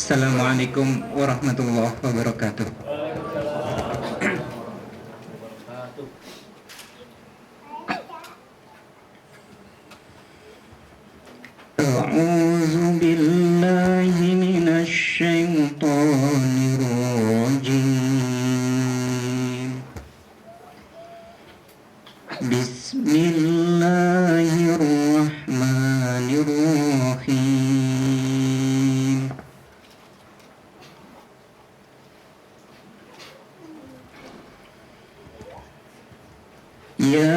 Assalamualaikum warahmatullahi wabarakatuh. A'udzu billahi minasy syaithanir rajim. Bismillahirrahmanirrahim. Ya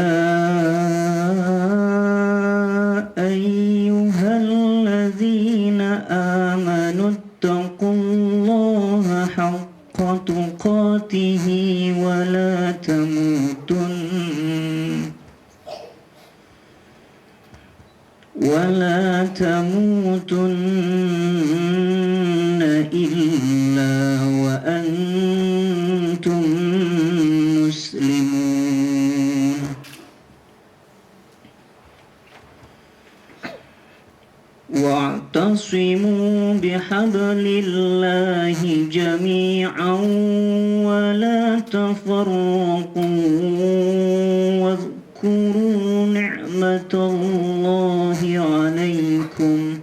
ayyuhalladzina amanu taqullaha haqqa tuqatihi wa la tamutunna illa wa antum muslimun. Wa'tasimu bihablillahi jami'an wa la tafarraqu wadhkuru ni'matallahi 'alaikum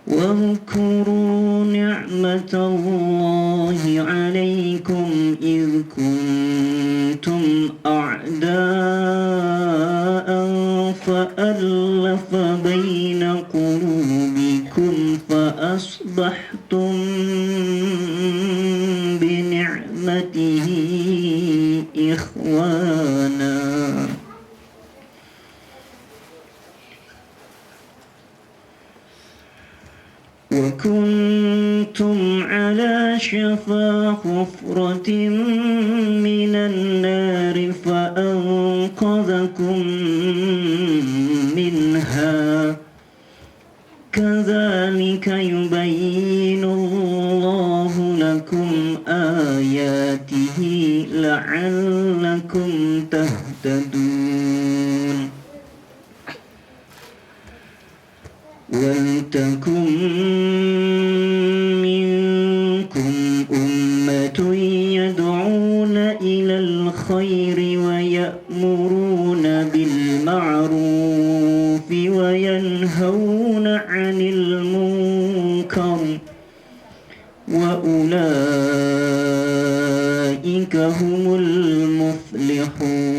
واذكروا نعمة الله عليكم إذ كنتم أعداء فألف بين قلوبكم فأصبحتم بنعمته إخوانا وكنتم على شفا حفرة من النار فأنقذكم منها كذلك يبين الله لكم آياته لعلكم تهتدون ولتكن منكم أمة يدعون إلى الخير ويأمرون بالمعروف وينهون عن المنكر وأولئك هم المفلحون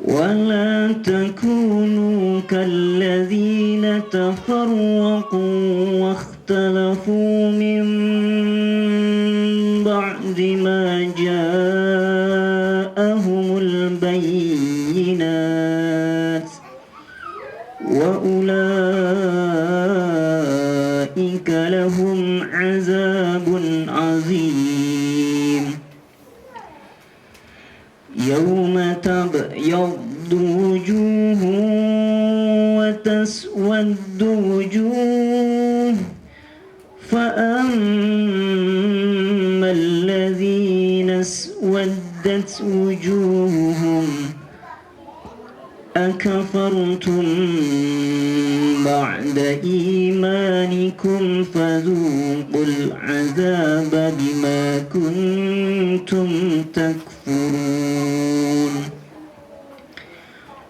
ولا تكونوا كالذين تفرقوا واختلفوا من بعد ما جاءهم البينات وأولئك لهم عذاب عظيم يوم تبيض وجوه وتسود وجوه فأما الذين اسودت وجوههم أكفرتم بعد إيمانكم فذوقوا العذاب بما كنتم تكفرون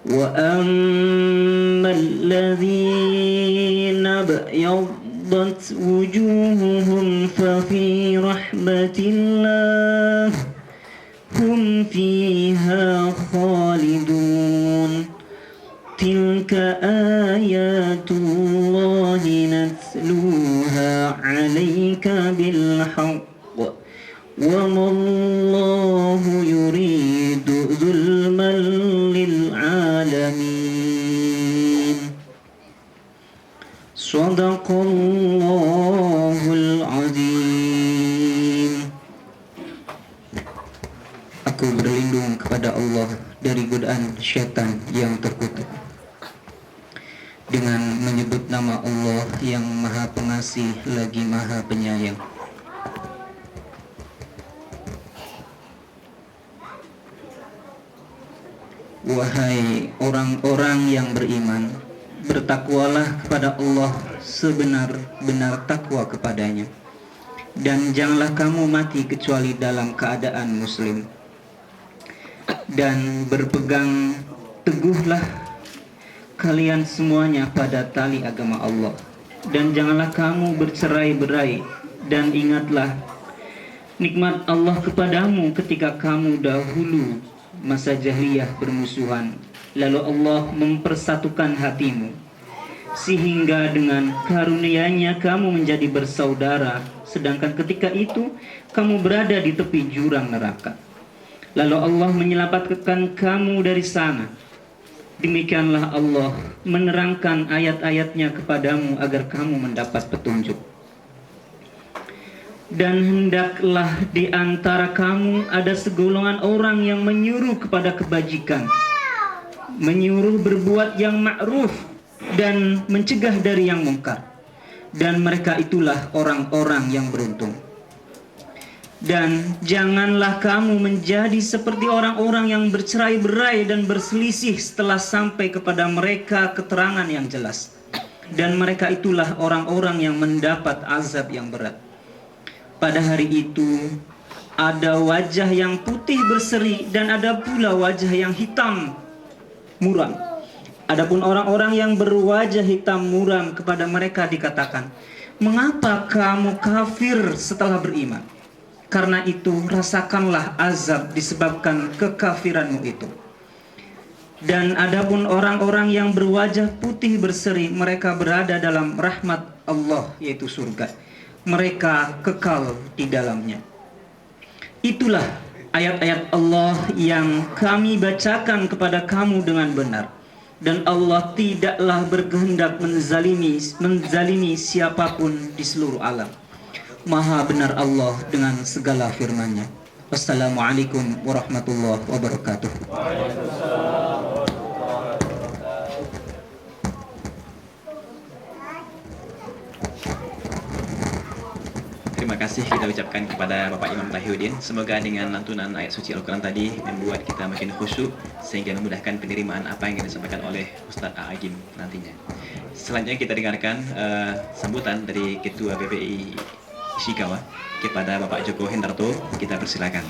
وأما الذين ابيضت وجوههم ففي رحمة الله هم فيها خالدون تلك آيات الله نتلوها عليك بالحق وما الله يريد ظلما للعالمين صدق الله العظيم. Aku berlindung kepada Allah dari godaan syaitan yang terkutuk dengan menyebut nama Allah yang Maha Pengasih lagi Maha Penyayang. Wahai orang-orang yang beriman, bertakwalah kepada Allah sebenar-benar takwa kepadanya, dan janganlah kamu mati kecuali dalam keadaan muslim. Dan berpegang teguhlah kalian semuanya pada tali agama Allah, dan janganlah kamu bercerai-berai, dan ingatlah nikmat Allah kepadamu ketika kamu dahulu masa jahiliyah bermusuhan, lalu Allah mempersatukan hatimu, sehingga dengan karunia-Nya kamu menjadi bersaudara, sedangkan ketika itu kamu berada di tepi jurang neraka. Lalu Allah menyelamatkan kamu dari sana. Demikianlah Allah menerangkan ayat-ayatnya kepadamu agar kamu mendapat petunjuk. Dan hendaklah di antara kamu ada segolongan orang yang menyuruh kepada kebajikan, menyuruh berbuat yang ma'ruf, dan mencegah dari yang mungkar. Dan mereka itulah orang-orang yang beruntung. Dan janganlah kamu menjadi seperti orang-orang yang bercerai-berai dan berselisih setelah sampai kepada mereka keterangan yang jelas. Dan mereka itulah orang-orang yang mendapat azab yang berat. Pada hari itu ada wajah yang putih berseri dan ada pula wajah yang hitam muram. Adapun orang-orang yang berwajah hitam muram, kepada mereka dikatakan, mengapa kamu kafir setelah beriman? Karena itu rasakanlah azab disebabkan kekafiranmu itu. Dan adapun orang-orang yang berwajah putih berseri, mereka berada dalam rahmat Allah, yaitu surga. Mereka kekal di dalamnya. Itulah ayat-ayat Allah yang kami bacakan kepada kamu dengan benar. Dan Allah tidaklah berkehendak menzalimi siapapun di seluruh alam. Maha benar Allah dengan segala firman-Nya. Wassalamualaikum warahmatullahi wabarakatuh. Terima kasih kita ucapkan kepada Bapak Imam Tahyuddin. Semoga dengan lantunan ayat suci Al-Quran tadi membuat kita makin khusyuk sehingga memudahkan penerimaan apa yang disampaikan oleh Ustadz A'agim nantinya. Selanjutnya kita dengarkan sambutan dari Ketua BPI Ishikawa kepada Bapak Joko Hendarto. Kita persilakan.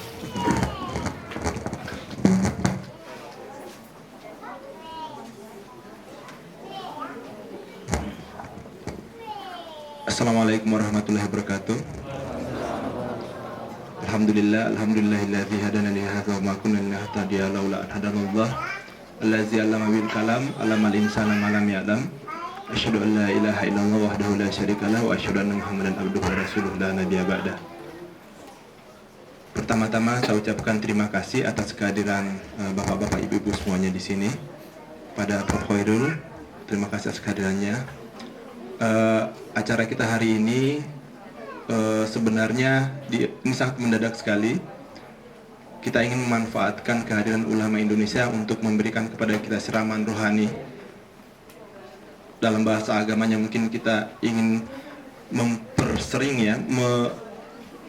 Assalamualaikum warahmatullahi wabarakatuh. Alhamdulillahilladzi hadana li hadza wa ma kunna linahtadiya laula an hadanallah. Allazi 'allama bil kalam 'allamal insana ma lam ya'lam. Asyhadu an la ilaha illallah wahdahu la syarikalah wa asyhadu anna Muhammadan abduhu wa rasuluhu la nabiyya ba'dah. Pertama-tama saya ucapkan terima kasih atas kehadiran bapak-bapak, ibu-ibu semuanya di sini. Pada Prof. Khairul, terima kasih atas kehadirannya. Acara kita hari ini sebenarnya ini sangat mendadak sekali. Kita ingin memanfaatkan kehadiran ulama Indonesia untuk memberikan kepada kita siraman rohani. Dalam bahasa agamanya mungkin kita ingin mempersering ya,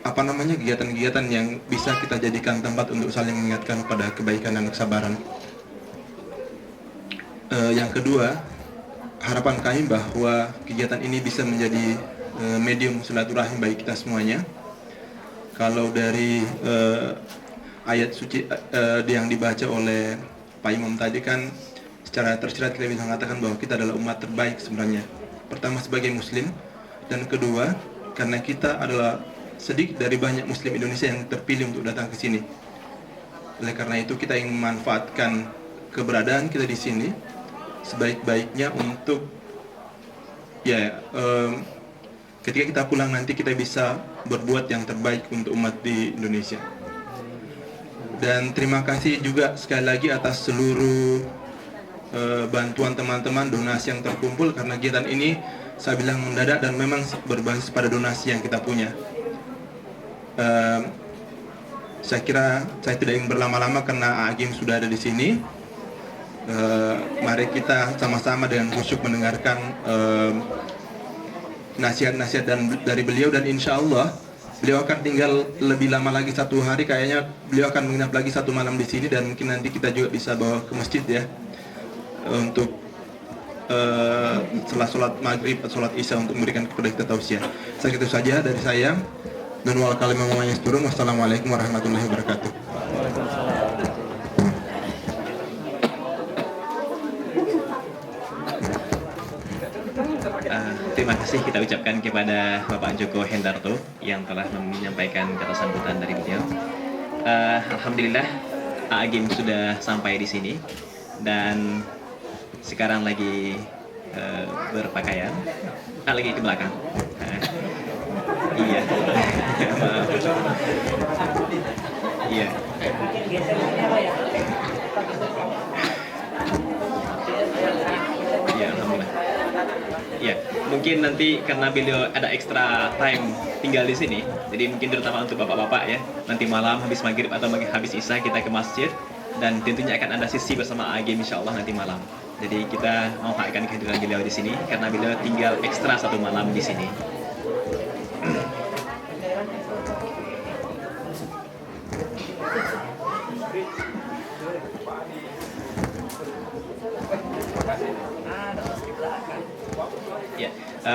kegiatan-kegiatan yang bisa kita jadikan tempat untuk saling mengingatkan pada kebaikan dan kesabaran. Yang kedua, harapan kami bahwa kegiatan ini bisa menjadi medium silaturahim bagi kita semuanya. Kalau dari ayat suci yang dibaca oleh Pak Imam tadi kan secara tersirat kita bisa mengatakan bahwa kita adalah umat terbaik sebenarnya. Pertama sebagai muslim, dan kedua karena kita adalah sedikit dari banyak muslim Indonesia yang terpilih untuk datang ke sini. Oleh karena itu kita ingin memanfaatkan keberadaan kita di sini sebaik-baiknya untuk ketika kita pulang nanti kita bisa berbuat yang terbaik untuk umat di Indonesia. Dan terima kasih juga sekali lagi atas seluruh bantuan teman-teman, donasi yang terkumpul, karena kegiatan ini saya bilang mendadak dan memang berbasis pada donasi yang kita punya. Saya kira saya tidak ingin berlama-lama karena Agim sudah ada di sini. Mari kita sama-sama dengan khusyuk mendengarkan nasihat-nasihat dari beliau, dan insya Allah beliau akan tinggal lebih lama lagi 1 hari, kayaknya beliau akan menginap lagi 1 malam di sini, dan mungkin nanti kita juga bisa bawa ke masjid ya untuk setelah sholat maghrib atau sholat isya untuk memberikan kepada kita tausiah. Segitu saja dari saya. Dan wal kalimah wa yasturun. Wassalamualaikum warahmatullahi wabarakatuh. Terima kasih kita ucapkan kepada Bapak Joko Hendarto yang telah menyampaikan kata sambutan dari beliau. Alhamdulillah, Agim sudah sampai di sini dan sekarang lagi berpakaian, lagi ke belakang. Iya, maaf. Iya. Iya, alhamdulillah. Ya, mungkin nanti karena beliau ada extra time tinggal di sini, jadi mungkin terutama untuk bapak-bapak ya, nanti malam habis maghrib atau habis isya kita ke masjid, dan tentunya akan ada sesi bersama Agim insya Allah nanti malam. Jadi kita memanfaatkan kehadiran beliau di sini karena beliau tinggal ekstra 1 malam di sini. Ya,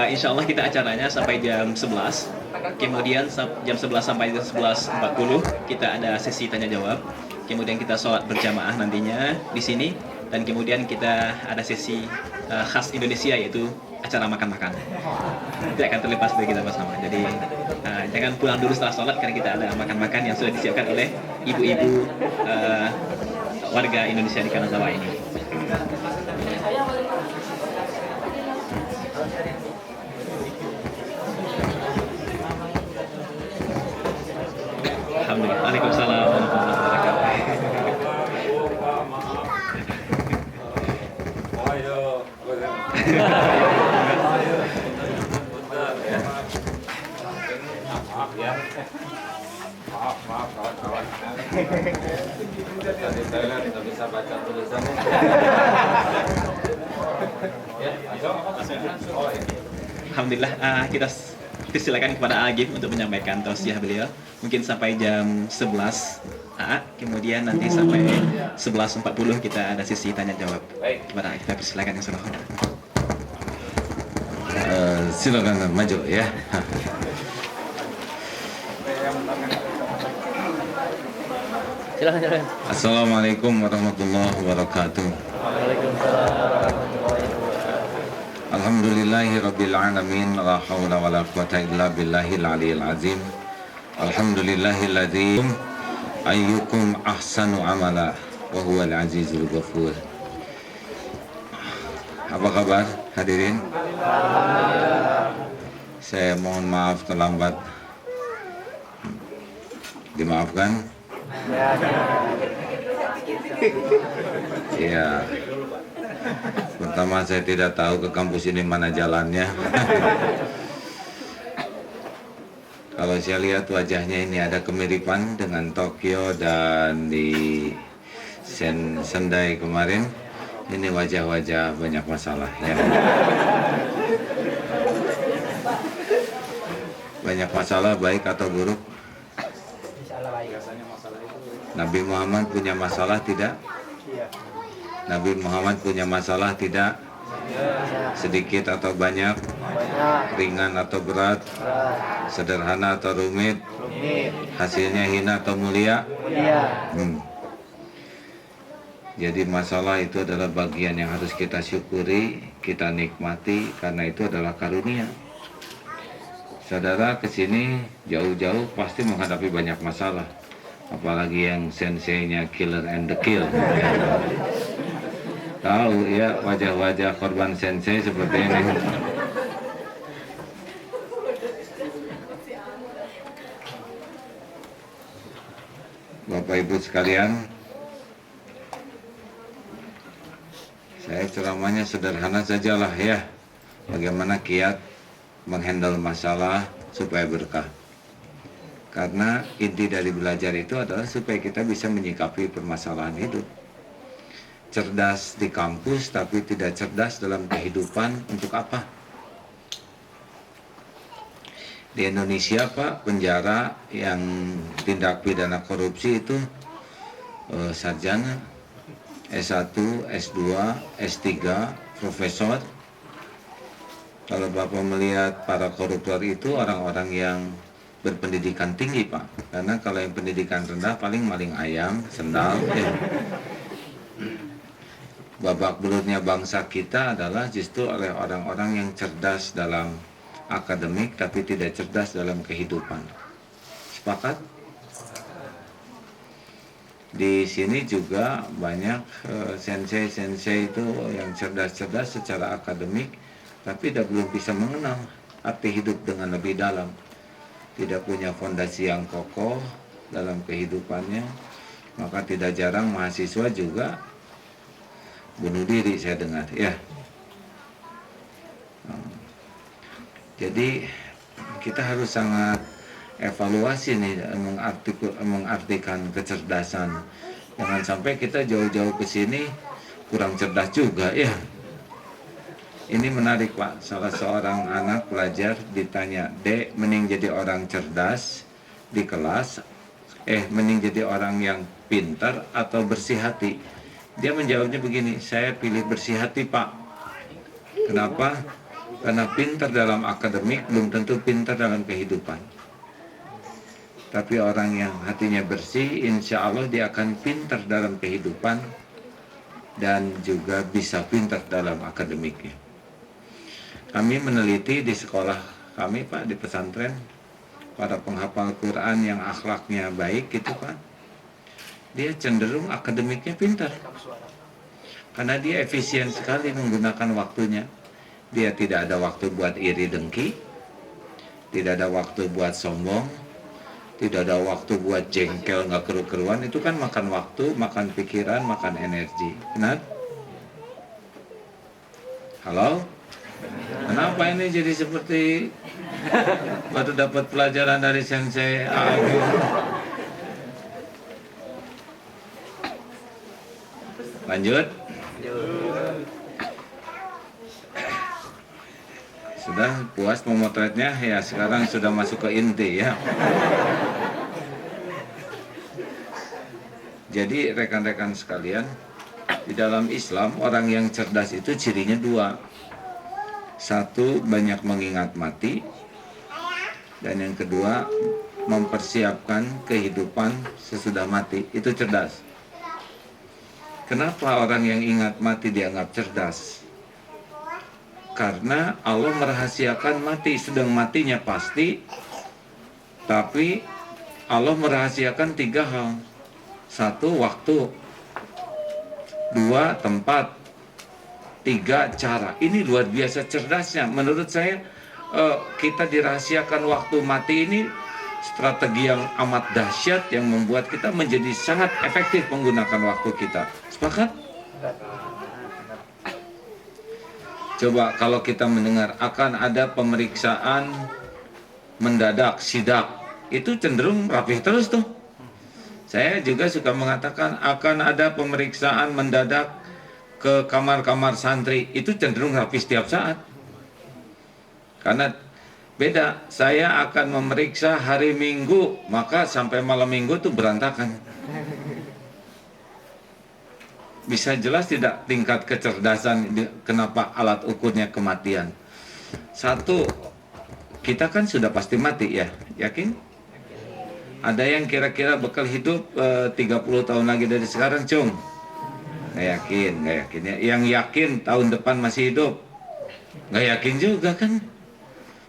insya Allah kita acaranya sampai jam 11. Kemudian jam 11 sampai jam 11.40 kita ada sesi tanya jawab. Kemudian kita sholat berjamaah nantinya di sini. Dan kemudian kita ada sesi khas Indonesia, yaitu acara makan-makan. Tidak akan terlepas dari kita bersama. Jadi jangan pulang dulu setelah sholat karena kita ada makan-makan yang sudah disiapkan oleh ibu-ibu warga Indonesia di Kanazawa ini. Alhamdulillah. Waalaikumsalam warahmatullahi wabarakatuh. Maaf kawan-kawan. Tadi saya tidak bisa baca tulisannya. Alhamdulillah, kita silakan kepada Agim untuk menyampaikan tausiah beliau. Mungkin sampai jam 11. Kemudian nanti sampai 11.40 kita ada sesi tanya jawab. Kepada kita persilakan yang salah. Silakan maju ya. Silakan. Assalamualaikum warahmatullahi wabarakatuh. Alhamdulillahi rabbil alamin, la haula wala quwata illa billahil aliyil azim. Alhamdulillahilladzi ayyukum ahsanu amala wa huwal azizul ghafur. Apa kabar hadirin? Saya mohon maaf terlambat. Dimaafkan? Iya. Pertama saya tidak tahu ke kampus ini mana jalannya. Kalau saya lihat wajahnya ini ada kemiripan dengan Tokyo dan di Sendai kemarin. Ini wajah-wajah banyak masalah ya. Banyak masalah baik atau buruk? Nabi Muhammad punya masalah tidak? Nabi Muhammad punya masalah tidak? Sedikit atau banyak? Ringan atau berat? Sederhana atau rumit? Hasilnya hina atau mulia? Jadi masalah itu adalah bagian yang harus kita syukuri, kita nikmati, karena itu adalah karunia. Saudara kesini jauh-jauh pasti menghadapi banyak masalah. Apalagi yang senseinya killer and the kill. Tahu ya wajah-wajah korban sensei seperti ini. Bapak Ibu sekalian, saya ceramahnya sederhana sajalah ya. Bagaimana kiat menghandle masalah supaya berkah. Karena inti dari belajar itu adalah supaya kita bisa menyikapi permasalahan hidup. Cerdas di kampus tapi tidak cerdas dalam kehidupan, untuk apa? Di Indonesia Pak, penjara yang tindak pidana korupsi itu sarjana, S1, S2, S3, profesor. Kalau Bapak melihat para koruptor itu orang-orang yang berpendidikan tinggi Pak. Karena kalau yang pendidikan rendah paling maling ayam, sendal. Ya. Babak belurnya bangsa kita adalah justru oleh orang-orang yang cerdas dalam akademik tapi tidak cerdas dalam kehidupan. Sepakat? Di sini juga banyak sensei-sensei itu yang cerdas-cerdas secara akademik tapi belum bisa mengenal arti hidup dengan lebih dalam. Tidak punya fondasi yang kokoh dalam kehidupannya, maka tidak jarang mahasiswa juga bunuh diri saya dengar ya. Jadi kita harus sangat evaluasi nih mengartikan kecerdasan. Jangan sampai kita jauh-jauh ke sini kurang cerdas juga ya. Ini menarik Pak, salah seorang anak pelajar ditanya, "Dek, mending jadi orang cerdas di kelas, mending jadi orang yang pintar atau bersih hati?" Dia menjawabnya begini, "Saya pilih bersih hati Pak." Kenapa? Karena pintar dalam akademik belum tentu pintar dalam kehidupan. Tapi orang yang hatinya bersih, insya Allah dia akan pintar dalam kehidupan dan juga bisa pintar dalam akademiknya. Kami meneliti di sekolah kami Pak, di pesantren, para penghafal Quran yang akhlaknya baik gitu Pak, dia cenderung akademiknya pintar. Karena dia efisien sekali menggunakan waktunya. Dia tidak ada waktu buat iri dengki, tidak ada waktu buat sombong, tidak ada waktu buat jengkel nggak keru-keruan. Itu kan makan waktu, makan pikiran, makan energi. Benar? Halo? Kenapa ini jadi seperti baru dapat pelajaran dari Sensei Agim? Lanjut? Sudah puas memotretnya? Ya, sekarang sudah masuk ke inti ya. Jadi rekan-rekan sekalian, di dalam Islam orang yang cerdas itu cirinya dua. Satu, banyak mengingat mati. Dan yang kedua, mempersiapkan kehidupan sesudah mati. Itu cerdas. Kenapa orang yang ingat mati dianggap cerdas? Karena Allah merahasiakan mati, sedang matinya pasti, tapi Allah merahasiakan 3 hal. 1, waktu. 2, tempat. 3, cara. Ini luar biasa cerdasnya. Menurut saya kita dirahasiakan waktu mati ini strategi yang amat dahsyat yang membuat kita menjadi sangat efektif menggunakan waktu kita. Sepakat? Coba kalau kita mendengar akan ada pemeriksaan mendadak, sidak, itu cenderung rapih terus tuh. Saya juga suka mengatakan akan ada pemeriksaan mendadak ke kamar-kamar santri, itu cenderung rapih setiap saat. Karena beda, saya akan memeriksa hari Minggu, maka sampai malam Minggu tuh berantakan. Bisa jelas tidak tingkat kecerdasan, kenapa alat ukurnya kematian. 1, kita kan sudah pasti mati ya, yakin? Ada yang kira-kira bakal hidup 30 tahun lagi dari sekarang, Cung? Nggak yakin ya. Yang yakin tahun depan masih hidup? Nggak yakin juga kan?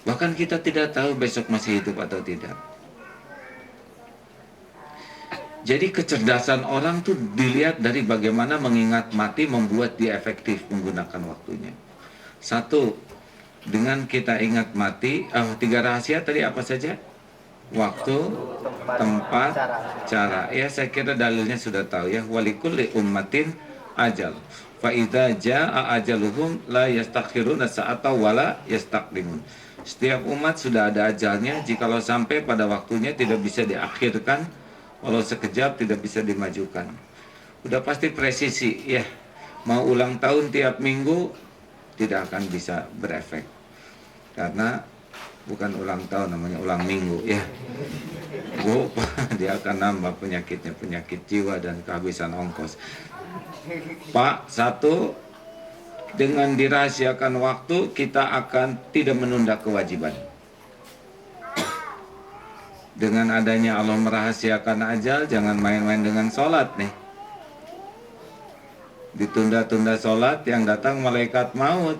Bahkan kita tidak tahu besok masih hidup atau tidak. Jadi kecerdasan orang tuh dilihat dari bagaimana mengingat mati membuat dia efektif menggunakan waktunya. 1, dengan kita ingat mati, 3 rahasia tadi apa saja? Waktu, tempat, cara. Ya, saya kira dalilnya sudah tahu ya. Walikulli ummatin ajal. Fa idza jaa ajaluhum la yastakhiruna sa'ata wala yastaqdimun. Setiap umat sudah ada ajalnya, jikalau sampai pada waktunya tidak bisa diakhirkan, walau sekejap tidak bisa dimajukan. Udah pasti presisi ya. Mau ulang tahun tiap minggu tidak akan bisa berefek. Karena bukan ulang tahun, namanya ulang minggu ya. Bu, dia akan nambah penyakitnya, penyakit jiwa dan kehabisan ongkos. Pak, satu, dengan dirahasiakan waktu kita akan tidak menunda kewajiban. Dengan adanya Allah merahasiakan ajal, jangan main-main dengan sholat nih. Ditunda-tunda sholat, yang datang malaikat maut.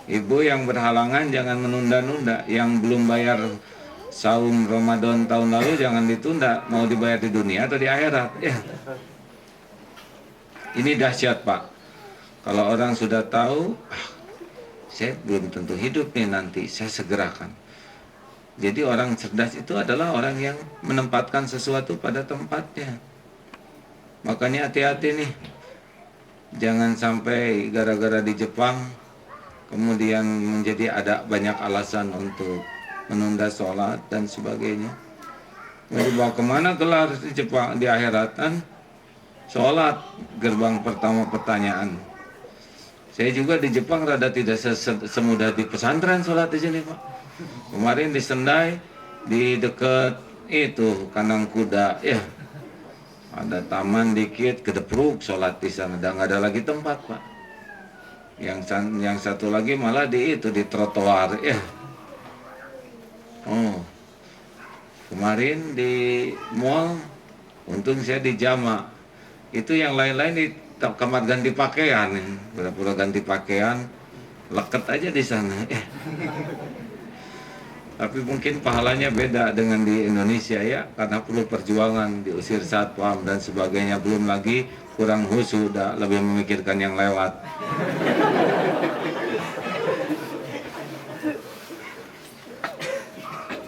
Ibu yang berhalangan jangan menunda-nunda. Yang belum bayar saum Ramadan tahun lalu jangan ditunda. Mau dibayar di dunia atau di akhirat ya. Ini dahsyat Pak. Kalau orang sudah tahu, saya belum tentu hidup nih nanti, saya segerakan. Jadi orang cerdas itu adalah orang yang menempatkan sesuatu pada tempatnya. Makanya hati-hati nih. Jangan sampai gara-gara di Jepang kemudian menjadi ada banyak alasan untuk menunda sholat dan sebagainya. Mau dibawa kemana gelar di Jepang di akhiratan? Sholat gerbang pertama pertanyaan. Saya juga di Jepang rada tidak semudah di pesantren sholat di sini Pak. Kemarin di Sendai di dekat itu kandang kuda ya. Ada taman dikit, kedepruk sholat di sana, dan nggak ada lagi tempat Pak. Yang satu lagi malah di itu di trotoar ya. Oh, kemarin di mall, untung saya di Jama. Itu yang lain-lain di kamar ganti pakaian, pura-pura ganti pakaian, leket aja di sana. Tapi mungkin pahalanya beda dengan di Indonesia ya, karena perlu perjuangan, diusir satpam dan sebagainya. Belum lagi kurang khusyuk, udah lebih memikirkan yang lewat.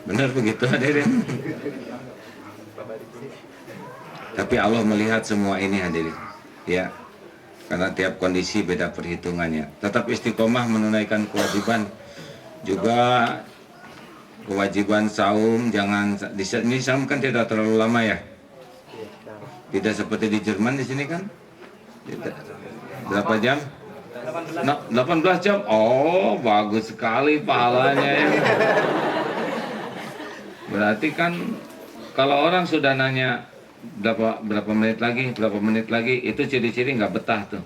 Benar begitu hadirin. Tapi Allah melihat semua ini hadirin ya, karena tiap kondisi beda perhitungannya. Tetap istiqomah menunaikan kewajiban. Juga kewajiban saum, jangan di sini saum kan tidak terlalu lama ya. Tidak seperti di Jerman di sini kan. Berapa jam? 18 jam. Oh, bagus sekali pahalanya ya. Berarti kan kalau orang sudah nanya berapa menit lagi, itu ciri-ciri nggak betah tuh.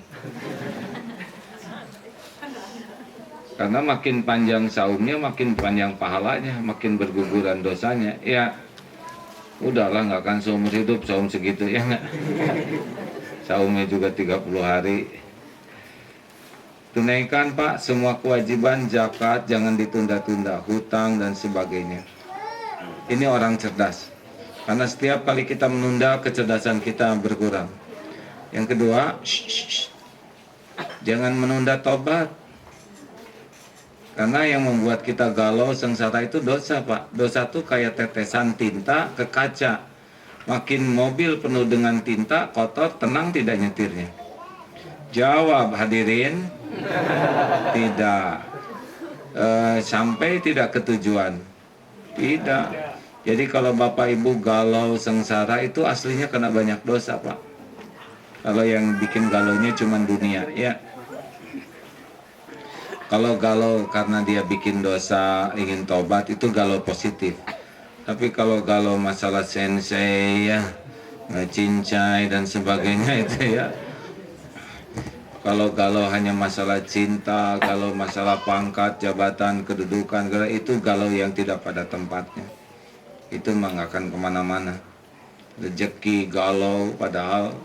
Karena makin panjang saumnya, makin panjang pahalanya, makin berguguran dosanya. Ya, udahlah nggak akan seumur hidup saum segitu ya nggak. Saumnya juga 30 hari. Tunaikan Pak semua kewajiban zakat, jangan ditunda-tunda, hutang dan sebagainya. Ini orang cerdas. Karena setiap kali kita menunda, kecerdasan kita berkurang. Yang kedua, jangan menunda tobat. Karena yang membuat kita galau, sengsara itu dosa Pak. Dosa itu kayak tetesan tinta ke kaca. Makin mobil penuh dengan tinta, kotor, tenang tidak nyetirnya. Jawab hadirin, tidak. Sampai tidak ke tujuan. Tidak. Jadi kalau Bapak Ibu galau, sengsara itu aslinya kena banyak dosa Pak. Kalau yang bikin galaunya cuma dunia ya. Kalau galau karena dia bikin dosa, ingin tobat, itu galau positif. Tapi kalau galau masalah sensei ya, cincai dan sebagainya itu ya. Kalau galau hanya masalah cinta, kalau masalah pangkat, jabatan, kedudukan, itu galau yang tidak pada tempatnya. Itu mah nggak akan kemana-mana. Rezeki galau, padahal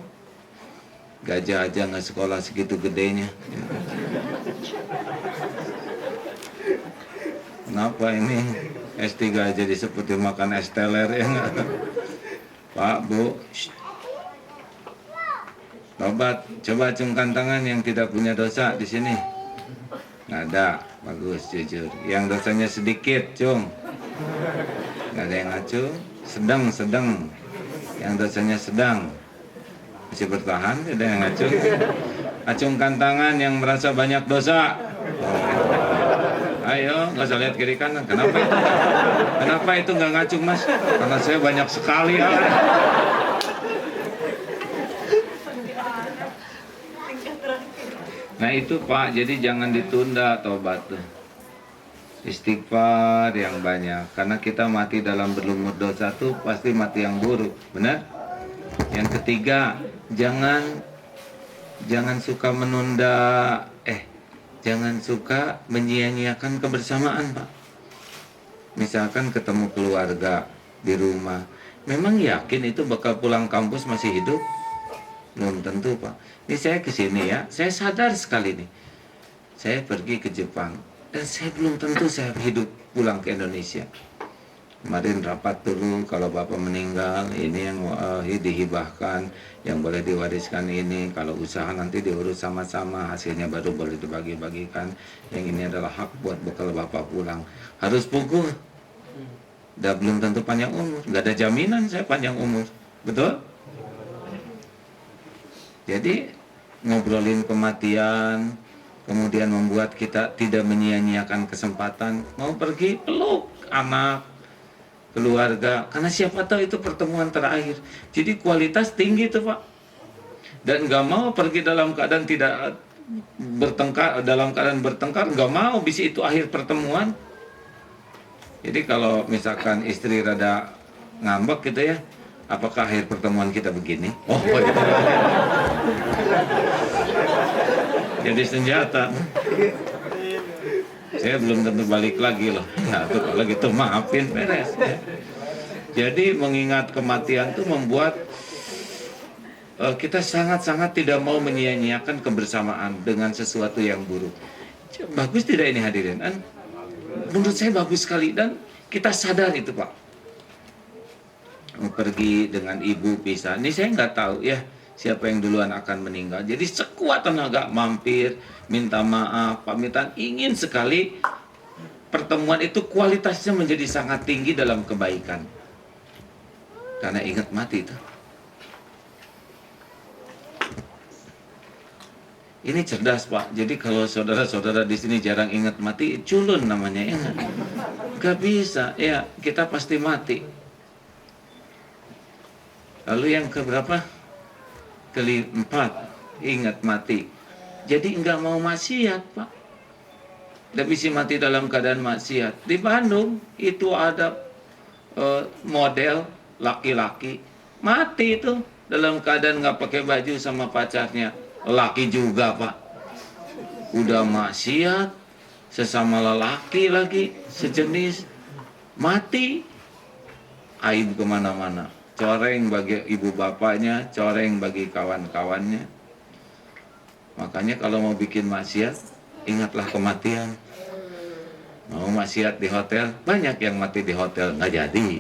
gajah aja nggak sekolah segitu gedenya. Kenapa ini S3 jadi seperti makan es teler ya nggak? Pak, Bu, tobat, coba acungkan tangan yang tidak punya dosa di sini. Nggak ada, bagus, jujur. Yang dosanya sedikit, cung. Nggak ada yang acung, sedang. Yang dosanya sedang, masih bertahan, ada yang acung. Acungkan tangan yang merasa banyak dosa. Ayo, nggak usah lihat kiri kanan. Kenapa itu? Kenapa itu nggak ngacung Mas? Karena saya banyak sekali. Nah itu Pak, jadi jangan ditunda tobat tuh. istighfar yang banyak. Karena kita mati dalam berlumur dosa tuh pasti mati yang buruk, benar? Yang ketiga, jangan suka menunda, jangan suka menyia-nyiakan kebersamaan, Pak. Misalkan ketemu keluarga di rumah, memang yakin itu bakal pulang kampus masih hidup? Belum tentu, Pak. Ini saya kesini ya, saya sadar sekali nih. Saya pergi ke Jepang dan saya belum tentu saya hidup pulang ke Indonesia. Kemarin rapat dulu, kalau Bapak meninggal, ini yang dihibahkan, yang boleh diwariskan ini. Kalau usaha nanti diurus sama-sama, hasilnya baru boleh dibagi-bagikan. Yang ini adalah hak buat bekal Bapak pulang. Harus pukul. Udah belum tentu panjang umur, nggak ada jaminan saya panjang umur, betul? Jadi ngobrolin kematian, kemudian membuat kita tidak menyia-nyiakan kesempatan. Mau pergi, peluk anak, keluarga, karena siapa tahu itu pertemuan terakhir. Jadi kualitas tinggi itu, Pak. Dan nggak mau pergi dalam keadaan tidak bertengkar, dalam keadaan bertengkar, nggak mau, bisa itu akhir pertemuan. Jadi kalau misalkan istri rada ngambek gitu ya, apakah akhir pertemuan kita begini? Oh, gitu. Jadi senjata. Saya belum tentu balik lagi loh. Nah, tuh kalau gitu maafin, beres. Ya. Jadi mengingat kematian itu membuat kita sangat-sangat tidak mau menyia-nyiakan kebersamaan dengan sesuatu yang buruk. Bagus tidak ini hadirin? Menurut saya bagus sekali dan kita sadar itu, Pak. Pergi dengan ibu pisah. Ini saya nggak tahu ya siapa yang duluan akan meninggal. Jadi sekuat tenaga mampir, minta maaf, pamitan. Ingin sekali pertemuan itu kualitasnya menjadi sangat tinggi dalam kebaikan. Karena ingat mati itu. Ini cerdas, Pak. Jadi kalau saudara-saudara di sini jarang ingat mati, culun namanya ya. Gak bisa, ya kita pasti mati. Lalu yang keberapa? Keempat, ingat mati. Jadi nggak mau maksiat, Pak. Nggak bisa mati dalam keadaan maksiat. Di Bandung itu ada model laki-laki mati itu dalam keadaan nggak pakai baju sama pacarnya. Laki juga, Pak. Udah maksiat, sesama lelaki lagi, sejenis, mati. Aib kemana-mana. Coreng bagi ibu bapaknya, coreng bagi kawan-kawannya. Makanya kalau mau bikin maksiat, ingatlah kematian. Mau maksiat di hotel, banyak yang mati di hotel, nggak jadi.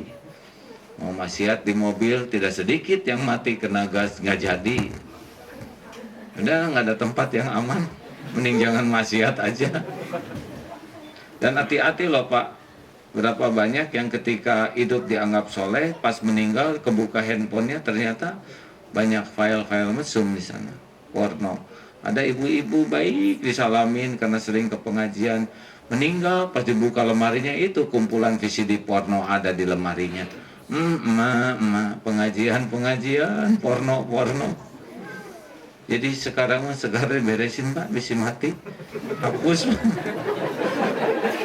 Mau maksiat di mobil, tidak sedikit yang mati kena gas, nggak jadi. Udah nggak ada tempat yang aman, mending jangan maksiat aja. Dan hati-hati loh, Pak. Berapa banyak yang ketika hidup dianggap soleh, pas meninggal kebuka handphonenya ternyata banyak file-file mesum di sana, porno. Ada ibu-ibu baik disalamin karena sering ke pengajian, meninggal pas dibuka lemarinya itu kumpulan VCD porno ada di lemarinya. Pengajian porno. Jadi sekarang segera beresin, Pak, bisa mati, hapus.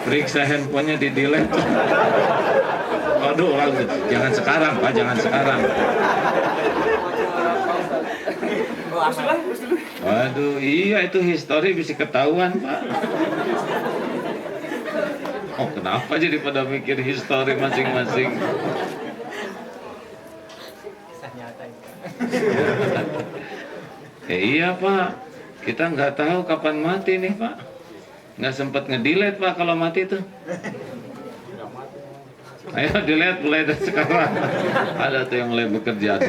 Periksa handphonenya di delete. Waduh, jangan sekarang, Pak, jangan sekarang. Waduh, iya itu histori bisa ketahuan, Pak. Oh, kenapa jadi pada mikir histori masing-masing? Iya, Pak, kita nggak tahu kapan mati nih, Pak. Nggak sempat ngedelete, Pak, kalau mati tuh. Ayo delete mulai dari sekarang. Ada tuh yang mulai bekerja.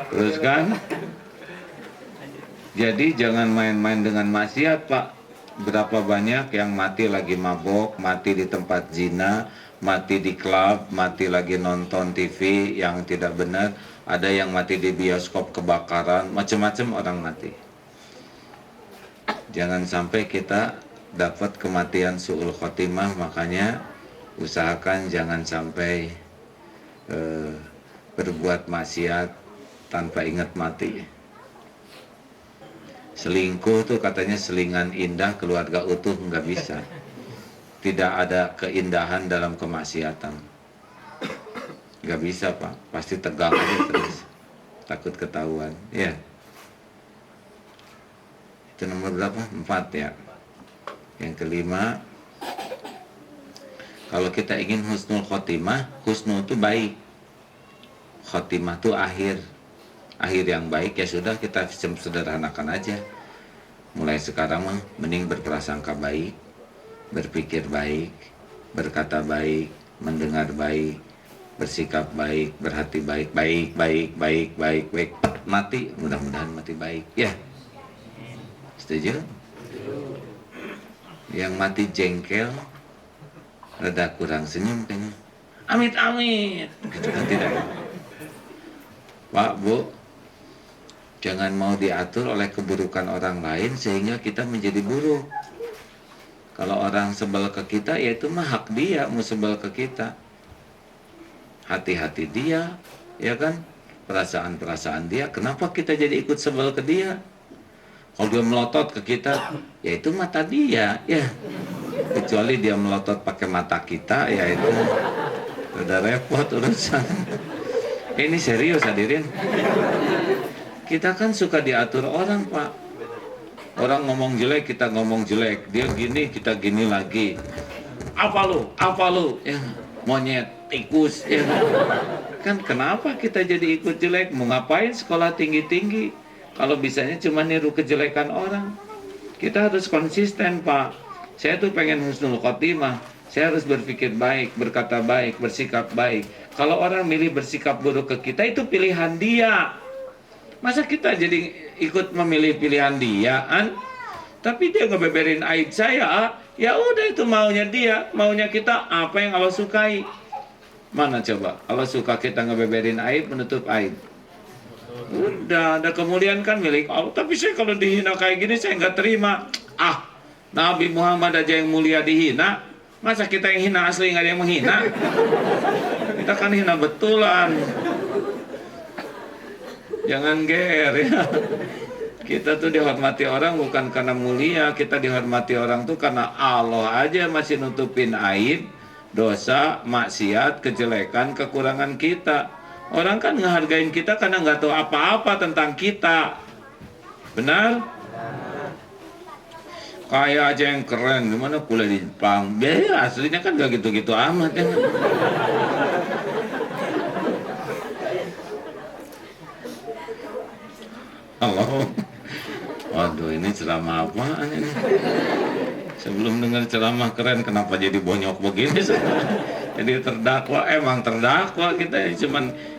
Terus kan, jadi jangan main-main dengan maksiat, Pak. Berapa banyak yang mati lagi mabok, mati di tempat zina, mati di klub, mati lagi nonton TV yang tidak benar, ada yang mati di bioskop kebakaran, macam-macam orang mati. Jangan sampai kita dapat kematian su'ul khotimah, makanya usahakan jangan sampai berbuat maksiat tanpa ingat mati. Selingkuh tuh katanya selingan indah, keluarga utuh, nggak bisa. Tidak ada keindahan dalam kemaksiatan. Nggak bisa Pak, pasti tegang aja terus. Takut ketahuan, ya. Itu nomor berapa? 4 ya. Yang kelima, kalau kita ingin husnul khotimah, husnul itu baik, khotimah itu akhir yang baik. Ya sudah, kita sederhanakan aja. Mulai sekarang mah mending berprasangka baik, berpikir baik, berkata baik, mendengar baik, bersikap baik, berhati baik, baik, mati mudah-mudahan mati baik, ya. Setuju? Yang mati jengkel, rada kurang senyum kayaknya. Amit gitu kan, tidak. Pak, Bu, jangan mau diatur oleh keburukan orang lain sehingga kita menjadi buruk. Kalau orang sebel ke kita, ya itu mah hak dia mau sebel ke kita. Hati-hati dia, ya kan? Perasaan-perasaan dia, kenapa kita jadi ikut sebel ke dia? Kalau dia melotot ke kita, ya itu mata dia, ya. Kecuali dia melotot pakai mata kita, ya itu udah repot urusan. Ini serius hadirin. Kita kan suka diatur orang, Pak. Orang ngomong jelek, kita ngomong jelek. Dia gini, kita gini lagi. Apa lu? Ya, monyet, tikus, ya. Kan kenapa kita jadi ikut jelek? Mau ngapain sekolah tinggi-tinggi? Kalau bisanya cuma niru kejelekan orang. Kita harus konsisten, Pak. Saya tuh pengen husnul khotimah. Saya harus berpikir baik, berkata baik, bersikap baik. Kalau orang milih bersikap buruk ke kita, itu pilihan dia. Masa kita jadi ikut memilih pilihan dia, kan? Tapi dia ngebeberin aib saya, ya udah itu maunya dia, maunya kita apa yang Allah sukai. Mana coba? Allah suka kita ngebeberin aib, menutup aib. Udah, ada kemuliaan kan milik Allah. Tapi saya kalau dihina kayak gini saya nggak terima. Nabi Muhammad aja yang mulia dihina, masa kita yang hina asli nggak ada yang menghina? Kita kan hina betulan. Jangan ger ya. Kita tuh dihormati orang bukan karena mulia, kita dihormati orang tuh karena Allah aja masih nutupin aib, dosa, maksiat, kejelekan, kekurangan kita. Orang kan ngehargain kita karena nggak tahu apa-apa tentang kita. Benar? Kayak aja yang keren, gimana kuliah di Jepang. Ya aslinya kan gak gitu-gitu amat ya. Allah. Waduh, ini ceramah apaan ini? Sebelum dengar ceramah keren, kenapa jadi bonyok begini? Jadi terdakwa, emang terdakwa kita.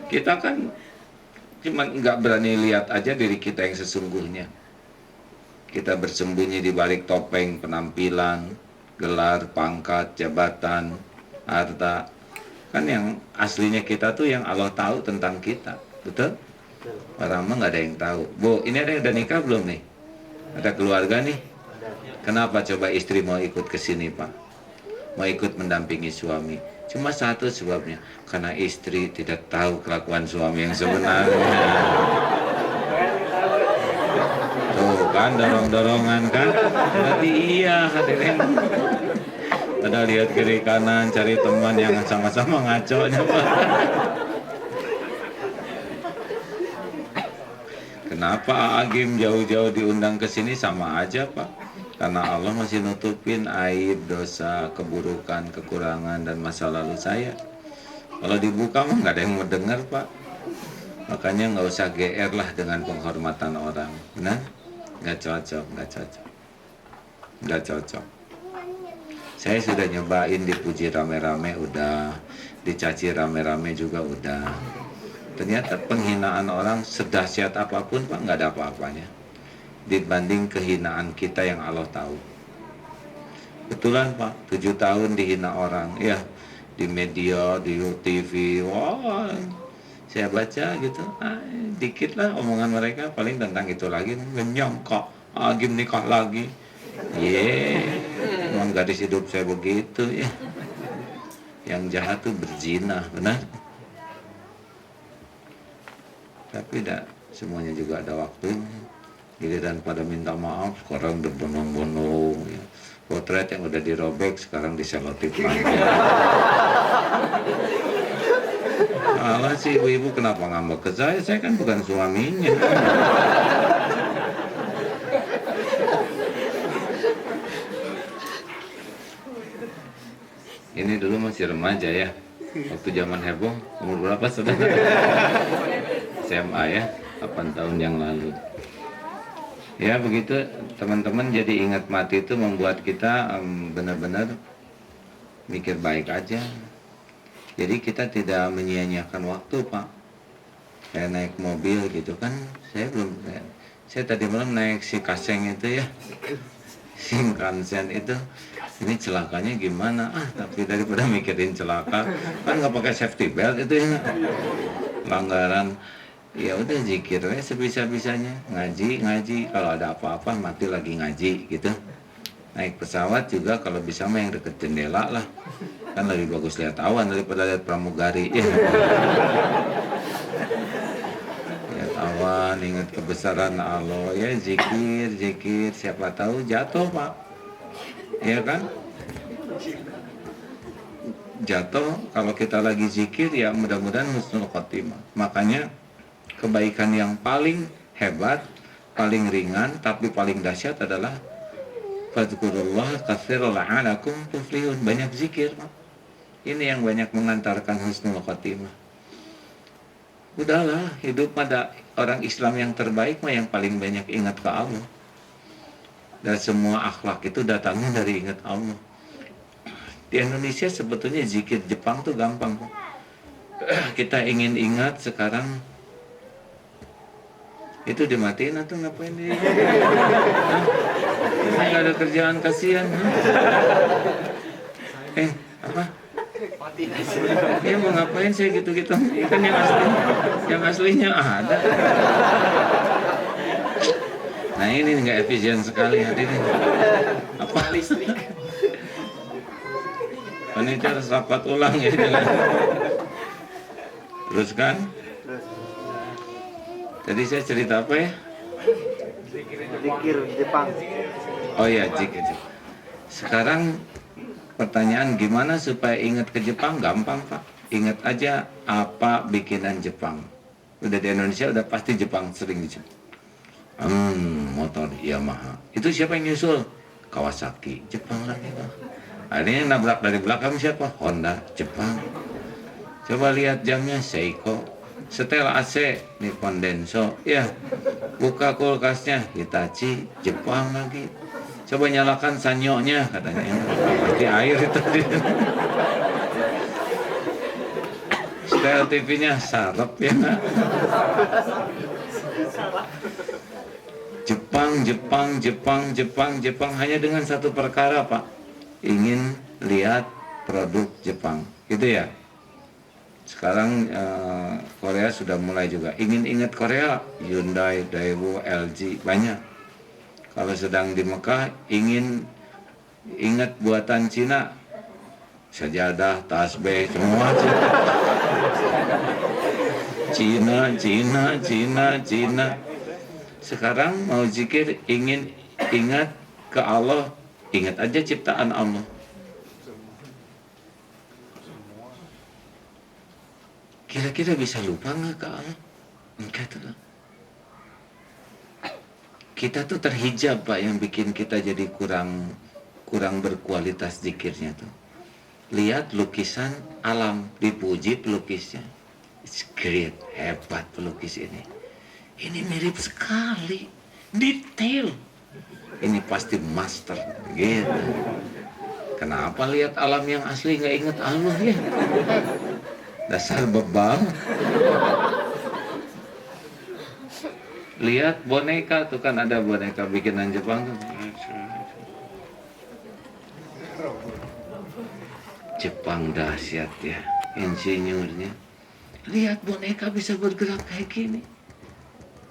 Kita kan cuman nggak berani lihat aja diri kita yang sesungguhnya. Kita bersembunyi di balik topeng penampilan, gelar, pangkat, jabatan, harta. Kan yang aslinya kita tuh yang Allah tahu tentang kita, betul? Orang mah nggak ada yang tahu. Bu, ini ada yang udah nikah belum nih? Ada keluarga nih? Kenapa coba istri mau ikut ke sini, Pak? Mau ikut mendampingi suami? Cuma satu sebabnya, karena istri tidak tahu kelakuan suami yang sebenarnya. Tuh kan, dorong-dorongan kan? Berarti iya hadirin. Ada lihat kiri kanan, cari teman yang sama-sama ngaconya, Pak. Kenapa Agim jauh-jauh diundang ke sini? Sama aja, Pak. Karena Allah masih nutupin aib, dosa, keburukan, kekurangan, dan masa lalu saya. Kalau dibuka mah nggak ada yang mau dengar, Pak. Makanya nggak usah GR lah dengan penghormatan orang. Benar? Nggak cocok. Saya sudah nyobain dipuji rame-rame udah, dicaci rame-rame juga udah. Ternyata penghinaan orang sedahsyat apapun, Pak, nggak ada apa-apanya dibanding kehinaan kita yang Allah tahu. Betulan, Pak, 7 tahun dihina orang, ya, di media, di TV, wah, saya baca gitu, dikit lah omongan mereka, paling tentang itu lagi, nyangka Agim nikah lagi, emang gadis hidup saya begitu, ya. Yang jahat tuh berzina, benar? Tapi semuanya juga ada waktunya. giliran pada minta maaf sekarang berbondong-bondong ya. Potret yang udah dirobek sekarang diselotip lagi. Alah si ibu-ibu kenapa ngambek ke saya kan bukan suaminya. Ini dulu masih remaja ya, waktu zaman heboh. Umur berapa saudara? SMA ya, 8 tahun yang lalu. Ya begitu teman-teman, jadi ingat mati itu membuat kita benar-benar mikir baik aja. Jadi kita tidak menyia-nyiakan waktu Pak. Kayak naik mobil gitu kan, saya tadi malam naik si Kaseng itu ya, Shinkansen itu. Ini celakanya gimana? Tapi daripada mikirin celaka, kan nggak pakai safety belt itu ya, langgaran. Ya udah zikir ya sebisa-bisanya, ngaji. Kalau ada apa-apa mati lagi ngaji gitu. Naik pesawat juga kalau bisa mah yang deket jendela lah, kan lebih bagus lihat awan daripada lihat pramugari. Ya. Lihat awan, ingat kebesaran Allah ya, zikir. Siapa tahu jatuh Pak. Ya kan? Jatuh kalau kita lagi zikir ya mudah-mudahan husnul khotimah. Makanya kebaikan yang paling hebat, paling ringan tapi paling dahsyat adalah fadzkurullah katsiran la'alakum tuflihun. Banyak zikir Pak. Ini yang banyak mengantarkan husnul khotimah. Udahlah, hidup pada orang Islam yang terbaik mah yang paling banyak ingat ke Allah. Dan semua akhlak itu datangnya dari ingat Allah. Di Indonesia sebetulnya zikir Jepang tuh gampang. Kita ingin ingat sekarang itu dimatiin atau ngapain dia? Nggak ada kerjaan, kasihan. Apa? Ya mau ngapain saya gitu-gitu? Kan yang aslinya ada. Nah ini nggak efisien sekali hadirin. Apa listrik? Panitia harus rapat ulang ya. Terus kan? Tadi saya cerita apa ya? Zikir Jepang. Oh ya, zikir. Sekarang pertanyaan gimana supaya ingat ke Jepang? Gampang Pak. Ingat aja apa bikinan Jepang. Udah di Indonesia udah pasti Jepang sering disebut. Motor Yamaha. Itu siapa yang nyusul? Kawasaki, Jepang lagi Pak. Ini yang nabrak dari belakang siapa? Honda, Jepang. Coba lihat jamnya Seiko. Setel AC, Nippon Denso. Ya, buka kulkasnya Hitachi, Jepang lagi. Coba nyalakan sanyonya katanya. Pasti air itu. Setel TV-nya Sarap ya. Jepang hanya dengan satu perkara Pak, ingin lihat produk Jepang gitu ya. Sekarang Korea sudah mulai juga ingin ingat Korea, Hyundai, Daewoo, LG banyak. Kalau sedang di Mekah ingin ingat buatan Cina, sajadah, tasbih, semua Cina. Sekarang mau zikir ingin ingat ke Allah, ingat aja ciptaan Allah. Kira-kira bisa lupa nggak ke Allah? Enggak tuh. Kita tuh terhijab Pak, yang bikin kita jadi kurang berkualitas zikirnya tuh. Lihat lukisan alam, dipuji pelukisnya. It's great, hebat pelukis ini. Ini mirip sekali, detail. Ini pasti master, gitu. Kenapa lihat alam yang asli nggak ingat Allah ya? Dasar bebal. Lihat boneka tuh kan, ada boneka bikinan Jepang tuh. Jepang dahsyat ya, insinyurnya. Lihat boneka bisa bergerak kayak gini.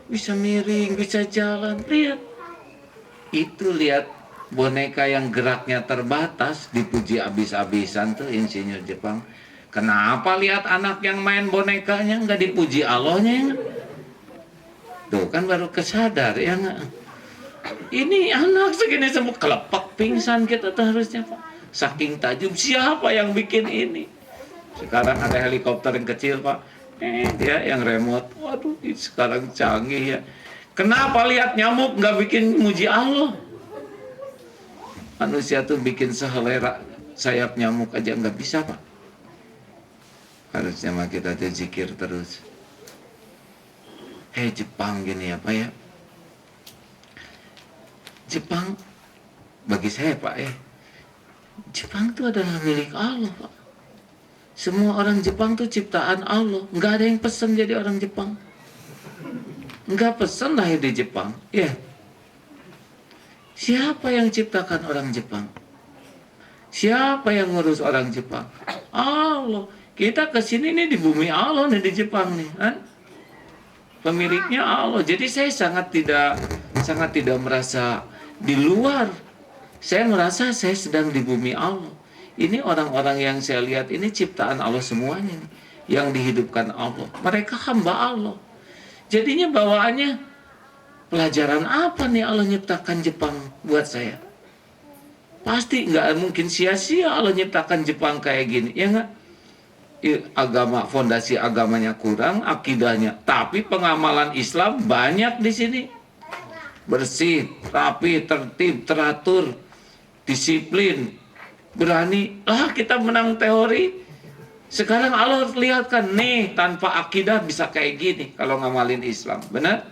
Bisa miring, bisa jalan, lihat. Itu lihat boneka yang geraknya terbatas, dipuji abis-abisan tuh insinyur Jepang. Kenapa lihat anak yang main bonekanya nggak dipuji Allahnya? Tuh kan baru kesadar ya nggak? Ini anak segini semua kelepak pingsan kita tuh harusnya Pak. Saking tajam, siapa yang bikin ini? Sekarang ada helikopter yang kecil Pak, dia yang remote. Waduh, sekarang canggih ya. Kenapa lihat nyamuk nggak bikin muji Allah? Manusia tuh bikin sehelera sayap nyamuk aja nggak bisa Pak. Harusnya mah kita tuh zikir terus. Jepang gini apa ya? Jepang bagi saya Pak Jepang itu adalah milik Allah Pak. Semua orang Jepang tuh ciptaan Allah. Nggak ada yang pesan jadi orang Jepang. Nggak pesan lahir di Jepang. Ya. Siapa yang ciptakan orang Jepang? Siapa yang ngurus orang Jepang? Allah. Kita kesini nih di bumi Allah nih di Jepang nih kan. Pemiliknya Allah. Jadi saya sangat tidak merasa di luar. Saya merasa saya sedang di bumi Allah. Ini orang-orang yang saya lihat ini ciptaan Allah semuanya nih, yang dihidupkan Allah. Mereka hamba Allah. Jadinya bawaannya pelajaran apa nih Allah nyiptakan Jepang buat saya? Pasti nggak mungkin sia-sia Allah nyiptakan Jepang kayak gini, ya nggak? Agama, fondasi agamanya kurang, akidahnya, tapi pengamalan Islam banyak di sini. Bersih, rapi, tertib, teratur, disiplin, berani. Kita menang teori. Sekarang Allah lihatkan nih, tanpa akidah bisa kayak gini kalau ngamalin Islam. Benar?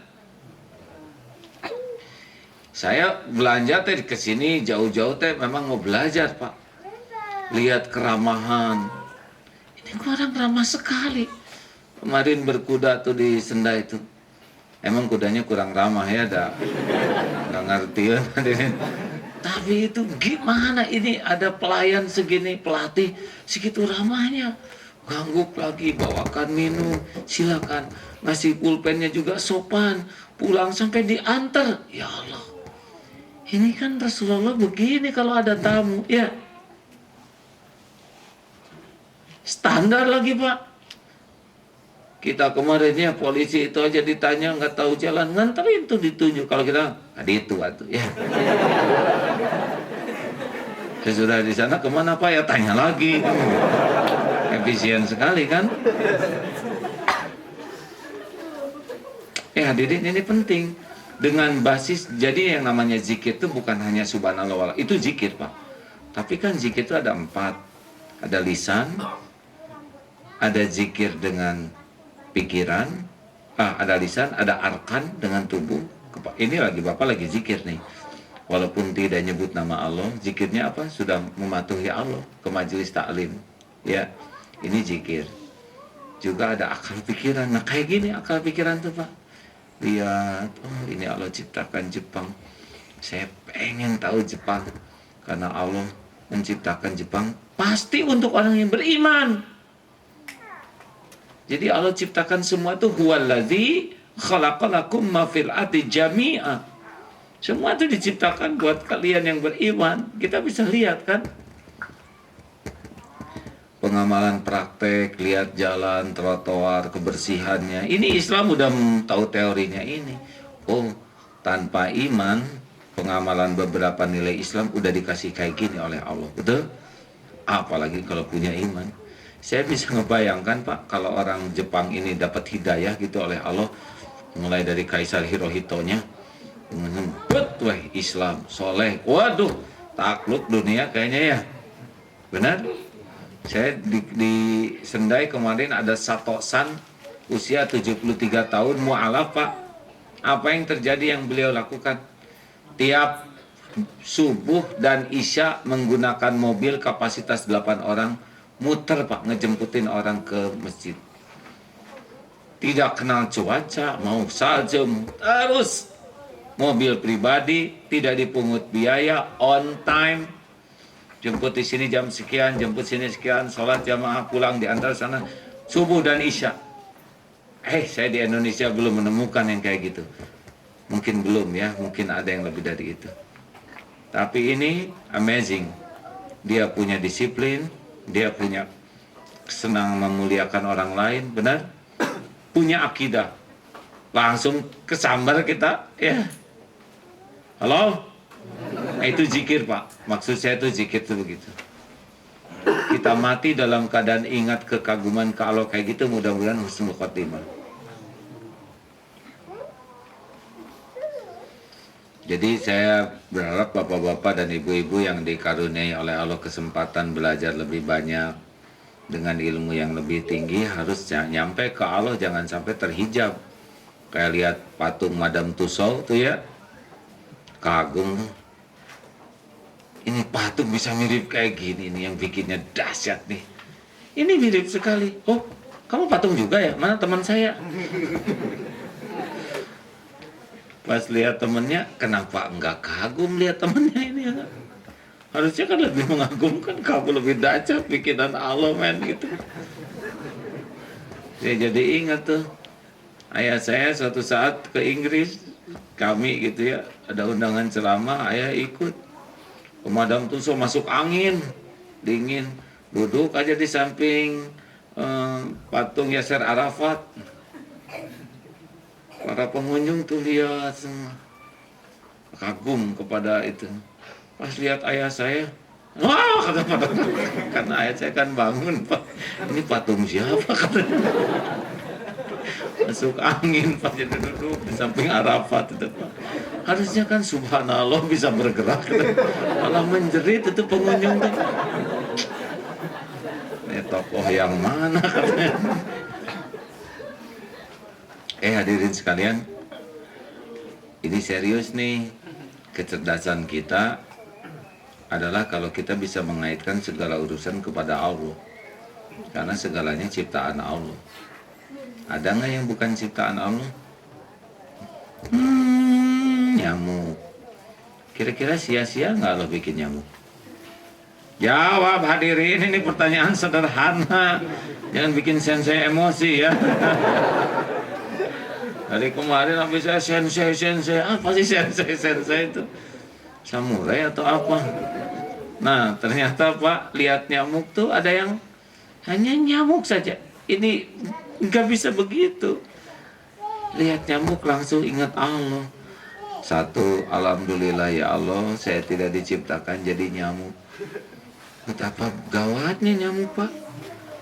Saya belanja teh ke sini jauh-jauh teh memang mau belajar, Pak. Lihat keramahan. Ini orang ramah sekali. Kemarin berkuda tuh di Senda itu. Emang kudanya kurang ramah ya, nggak ngerti ya. Tapi itu gimana ini ada pelayan segini, pelatih segitu ramahnya. Ganggu lagi, bawakan minum, silakan. Ngasih pulpennya juga sopan. Pulang sampai diantar. Ya Allah. Ini kan Rasulullah begini kalau ada tamu, ya. Standar lagi, Pak. Kita kemarin ya polisi itu aja ditanya nggak tahu jalan, nganterin tuh ditunjuk. Kalau kita itu ya. Sesudah di sana kemana Pak ya, tanya lagi. Efisien sekali kan? Hadirin, ini penting. Dengan basis, jadi yang namanya zikir itu bukan hanya subhanallah, itu zikir Pak. Tapi kan zikir itu ada 4. Ada lisan, ada zikir dengan pikiran, ada lisan, ada arkan dengan tubuh. Ini lagi Bapak lagi zikir nih. Walaupun tidak nyebut nama Allah, zikirnya apa? Sudah mematuhi Allah ke majelis taklim. Ya, ini zikir. Juga ada akal pikiran. Nah, kayak gini akal pikiran tuh Pak. Lihat, oh ini Allah ciptakan Jepang. Saya pengen tahu Jepang. Karena Allah menciptakan Jepang pasti untuk orang yang beriman. Jadi Allah ciptakan semua itu huwallazi khalaqalakum ma fil ardi jami'a. Semua itu diciptakan buat kalian yang beriman. Kita bisa lihat kan? Pengamalan praktek, lihat jalan, trotoar, kebersihannya. Ini Islam udah tahu teorinya ini. Oh, tanpa iman, pengamalan beberapa nilai Islam udah dikasih kayak gini oleh Allah. Betul? Apalagi kalau punya iman. Saya bisa ngebayangkan Pak, kalau orang Jepang ini dapat hidayah gitu oleh Allah, mulai dari Kaisar Hirohitonya, menyebut Islam, soleh, waduh, takluk dunia kayaknya ya. Benar? Saya di Sendai kemarin ada Sato-san, usia 73 tahun, mu'alaf Pak. Apa yang terjadi yang beliau lakukan? Tiap subuh dan isya menggunakan mobil kapasitas 8 orang, muter Pak, ngejemputin orang ke masjid. Tidak kenal cuaca, mau salju, terus mobil pribadi, tidak dipungut biaya, on time. Jemput di sini jam sekian, jemput sini sekian, sholat jamaah, pulang diantar sana, subuh dan isya. Saya di Indonesia belum menemukan yang kayak gitu. Mungkin belum ya, mungkin ada yang lebih dari itu. Tapi ini amazing. Dia punya disiplin, dia punya senang memuliakan orang lain, benar? Punya akidah. langsung kesambar kita, ya. Halo? Nah, itu zikir, Pak. Maksud saya itu zikir itu begitu. Kita mati dalam keadaan ingat kekaguman ke Allah kayak gitu, mudah-mudahan husnul khotimah. Jadi saya berharap bapak-bapak dan ibu-ibu yang dikaruniai oleh Allah kesempatan belajar lebih banyak dengan ilmu yang lebih tinggi harus nyampe ke Allah, jangan sampai terhijab. Kayak lihat patung Madame Tussauds tuh ya, kagum. Ini patung bisa mirip kayak gini nih, yang bikinnya dahsyat nih. Ini mirip sekali. Oh, kamu patung juga ya? Mana teman saya? Pas lihat temennya, kenapa enggak kagum lihat temennya ini ya? Harusnya kan lebih mengagumkan, kamu lebih dahsyat bikinan Allah men gitu. Saya jadi ingat tuh, ayah saya suatu saat ke Inggris, kami gitu ya, ada undangan ceramah, ayah ikut. Madame Tussauds masuk angin, dingin, duduk aja di samping patung Yasser Arafat. Para pengunjung tuh lihat semua, kagum kepada itu. Pas lihat ayah saya, wah kata karena ayah saya kan bangun, Pak, ini patung siapa katanya. Masuk angin, Pak, jadi duduk di samping Arafat itu, Pak. Harusnya kan subhanallah bisa bergerak, malah menjerit itu pengunjung tuh. Ini tokoh yang mana katanya. Hadirin sekalian, ini serius nih. Kecerdasan kita adalah kalau kita bisa mengaitkan segala urusan kepada Allah, karena segalanya ciptaan Allah. Ada nggak yang bukan ciptaan Allah? Nyamuk. Kira-kira sia-sia nggak lo bikin nyamuk? Jawab hadirin, ini pertanyaan sederhana. Jangan bikin sensei emosi ya. Dari kemarin habis saya sensei, apa sih sensei itu? Samurai atau apa? Nah ternyata Pak, lihat nyamuk tuh ada yang hanya nyamuk saja. Ini nggak bisa begitu. Lihat nyamuk langsung ingat Allah. Satu, alhamdulillah ya Allah, saya tidak diciptakan jadi nyamuk. Betapa gawatnya nyamuk Pak.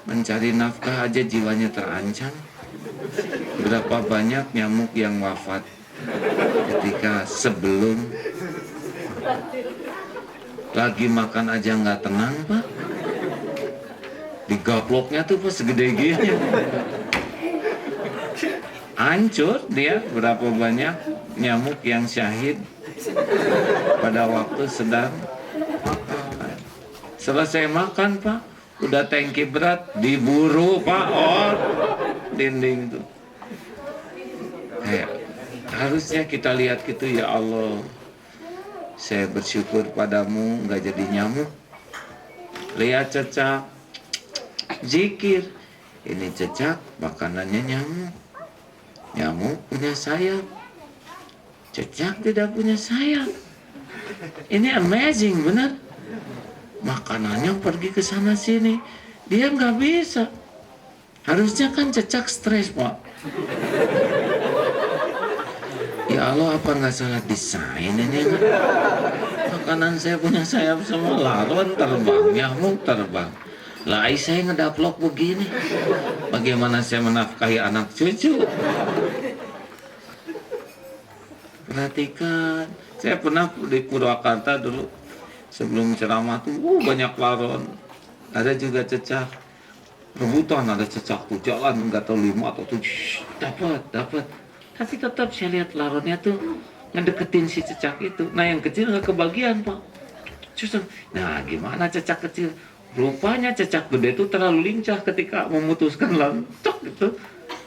Mencari nafkah aja jiwanya terancam. Berapa banyak nyamuk yang wafat ketika sebelum lagi makan aja nggak tenang Pak. Digaploknya tuh Pak segede gini. Hancur dia. Berapa banyak nyamuk yang syahid pada waktu sedang makan. Selesai makan Pak, udah tangki berat diburu Pak, dinding tuh. Harusnya kita lihat gitu, ya Allah, saya bersyukur padamu nggak jadi nyamuk. Lihat cecak, zikir, ini cecak makanannya nyamuk. Nyamuk punya sayap, cecak tidak punya sayap. Ini amazing benar. Makanannya pergi ke sana sini, dia nggak bisa. Harusnya kan cecak stres Pak. Ya Allah, apa nggak salah desain ini? Makanan saya punya sayap semua, laron terbang, nyamuk terbang. Lah saya ngedaplok begini, bagaimana saya menafkahi anak cucu? Perhatikan, saya pernah di Purwakarta dulu, sebelum ceramah tuh banyak laron, ada juga cecak, rebutan, ada cecak tuh jalan nggak tahu 5 atau 7, dapat. Tapi tetap saya lihat laronnya tuh ngedeketin si cecak itu. Nah yang kecil nggak kebagian Pak. Justru, nah gimana cecak kecil? Rupanya cecak gede itu terlalu lincah ketika memutuskan laron, gitu,